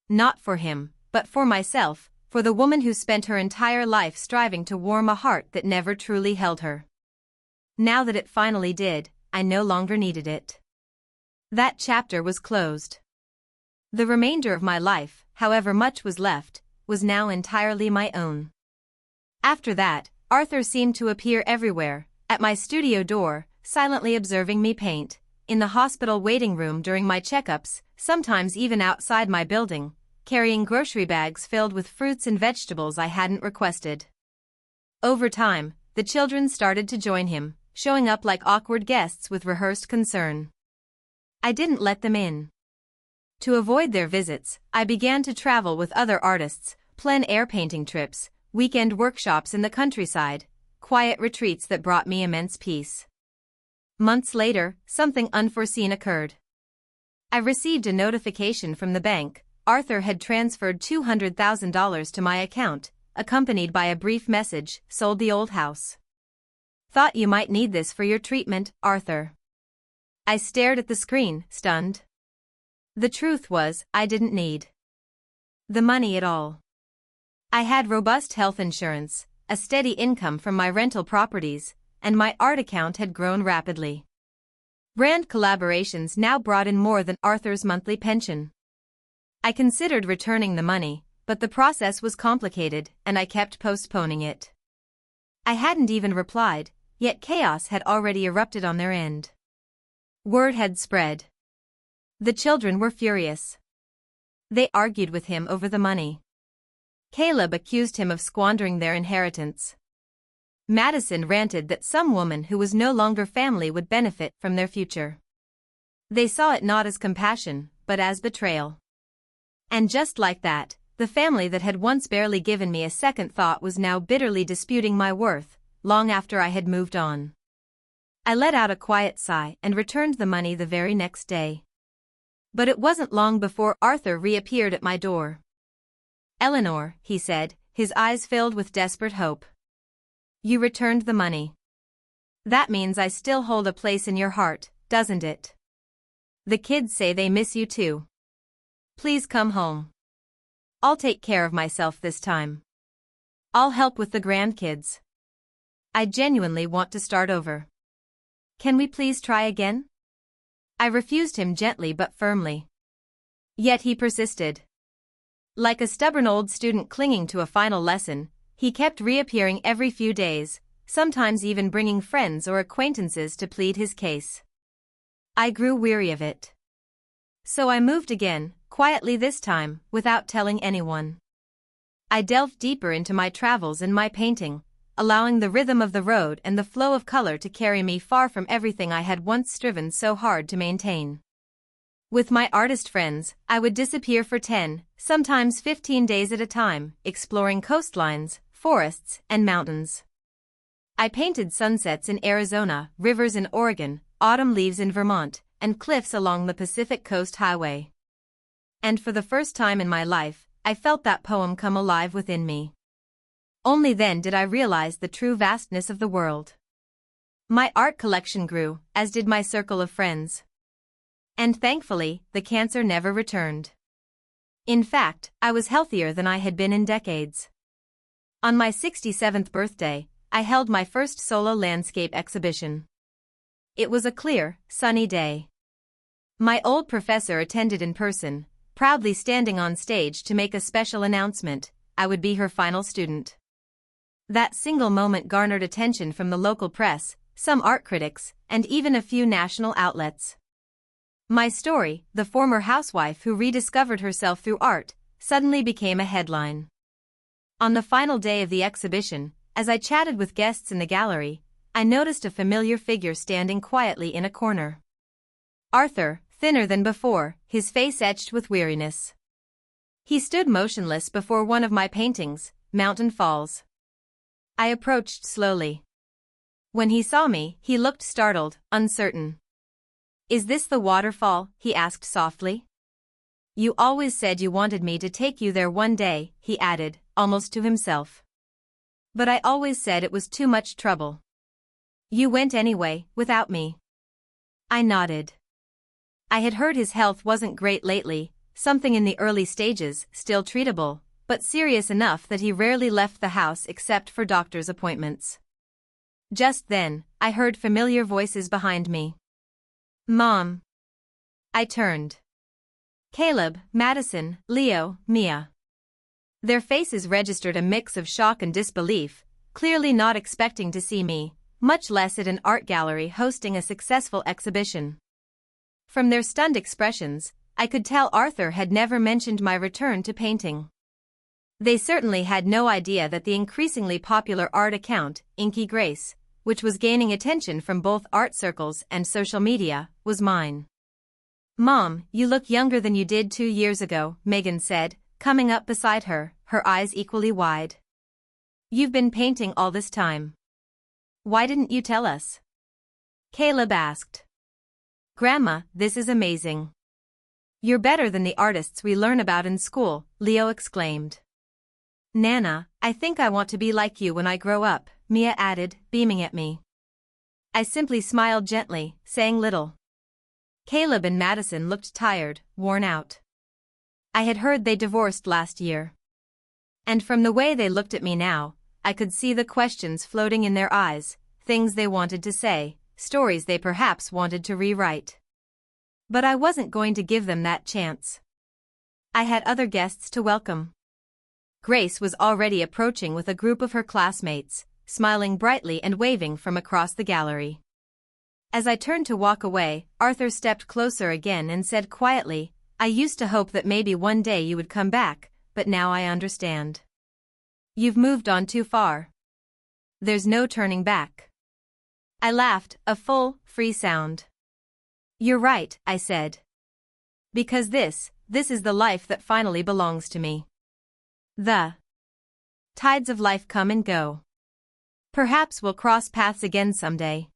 Not for him, but for myself, for the woman who spent her entire life striving to warm a heart that never truly held her. Now that it finally did, I no longer needed it. That chapter was closed. The remainder of my life, however much was left, was now entirely my own. After that, Arthur seemed to appear everywhere, at my studio door, silently observing me paint, in the hospital waiting room during my checkups, sometimes even outside my building, carrying grocery bags filled with fruits and vegetables I hadn't requested. Over time, the children started to join him, showing up like awkward guests with rehearsed concern. I didn't let them in. To avoid their visits, I began to travel with other artists, plein air painting trips, weekend workshops in the countryside, quiet retreats that brought me immense peace. Months later, something unforeseen occurred. I received a notification from the bank. Arthur had transferred $200,000 to my account, accompanied by a brief message, "Sold the old house. Thought you might need this for your treatment, Arthur." I stared at the screen, stunned. The truth was, I didn't need the money at all. I had robust health insurance, a steady income from my rental properties, and my art account had grown rapidly. Brand collaborations now brought in more than Arthur's monthly pension. I considered returning the money, but the process was complicated, and I kept postponing it. I hadn't even replied, yet chaos had already erupted on their end. Word had spread. The children were furious. They argued with him over the money. Caleb accused him of squandering their inheritance. Madison ranted that some woman who was no longer family would benefit from their future. They saw it not as compassion, but as betrayal. And just like that, the family that had once barely given me a second thought was now bitterly disputing my worth, long after I had moved on. I let out a quiet sigh and returned the money the very next day. But it wasn't long before Arthur reappeared at my door. "Eleanor," he said, his eyes filled with desperate hope. "You returned the money. That means I still hold a place in your heart, doesn't it? The kids say they miss you too. Please come home. I'll take care of myself this time. I'll help with the grandkids. I genuinely want to start over. Can we please try again?" I refused him gently but firmly. Yet he persisted. Like a stubborn old student clinging to a final lesson, he kept reappearing every few days, sometimes even bringing friends or acquaintances to plead his case. I grew weary of it. So I moved again, quietly this time, without telling anyone. I delved deeper into my travels and my painting, allowing the rhythm of the road and the flow of color to carry me far from everything I had once striven so hard to maintain. With my artist friends, I would disappear for 10, sometimes 15 days at a time, exploring coastlines, forests, and mountains. I painted sunsets in Arizona, rivers in Oregon, autumn leaves in Vermont, and cliffs along the Pacific Coast Highway. And for the first time in my life, I felt that poem come alive within me. Only then did I realize the true vastness of the world. My art collection grew, as did my circle of friends. And thankfully, the cancer never returned. In fact, I was healthier than I had been in decades. On my 67th birthday, I held my first solo landscape exhibition. It was a clear, sunny day. My old professor attended in person, proudly standing on stage to make a special announcement: I would be her final student. That single moment garnered attention from the local press, some art critics, and even a few national outlets. My story, the former housewife who rediscovered herself through art, suddenly became a headline. On the final day of the exhibition, as I chatted with guests in the gallery, I noticed a familiar figure standing quietly in a corner. Arthur, thinner than before, his face etched with weariness. He stood motionless before one of my paintings, Mountain Falls. I approached slowly. When he saw me, he looked startled, uncertain. "Is this the waterfall?" he asked softly. "You always said you wanted me to take you there one day," he added, almost to himself. "But I always said it was too much trouble. You went anyway, without me." I nodded. I had heard his health wasn't great lately, something in the early stages, still treatable, but serious enough that he rarely left the house except for doctor's appointments. Just then, I heard familiar voices behind me. "Mom." I turned. Caleb, Madison, Leo, Mia. Their faces registered a mix of shock and disbelief, clearly not expecting to see me, much less at an art gallery hosting a successful exhibition. From their stunned expressions, I could tell Arthur had never mentioned my return to painting. They certainly had no idea that the increasingly popular art account, Inky Grace, which was gaining attention from both art circles and social media, was mine. "Mom, you look younger than you did 2 years ago," Megan said, coming up beside her, her eyes equally wide. "You've been painting all this time. Why didn't you tell us?" Caleb asked. "Grandma, this is amazing." "You're better than the artists we learn about in school," Leo exclaimed. "Nana, I think I want to be like you when I grow up," Mia added, beaming at me. I simply smiled gently, saying little. Caleb and Madison looked tired, worn out. I had heard they divorced last year. And from the way they looked at me now, I could see the questions floating in their eyes, things they wanted to say, stories they perhaps wanted to rewrite. But I wasn't going to give them that chance. I had other guests to welcome. Grace was already approaching with a group of her classmates, smiling brightly and waving from across the gallery. As I turned to walk away, Arthur stepped closer again and said quietly, "I used to hope that maybe one day you would come back, but now I understand. You've moved on too far. There's no turning back." I laughed, a full, free sound. "You're right," I said. "Because this is the life that finally belongs to me." The tides of life come and go. Perhaps we'll cross paths again someday.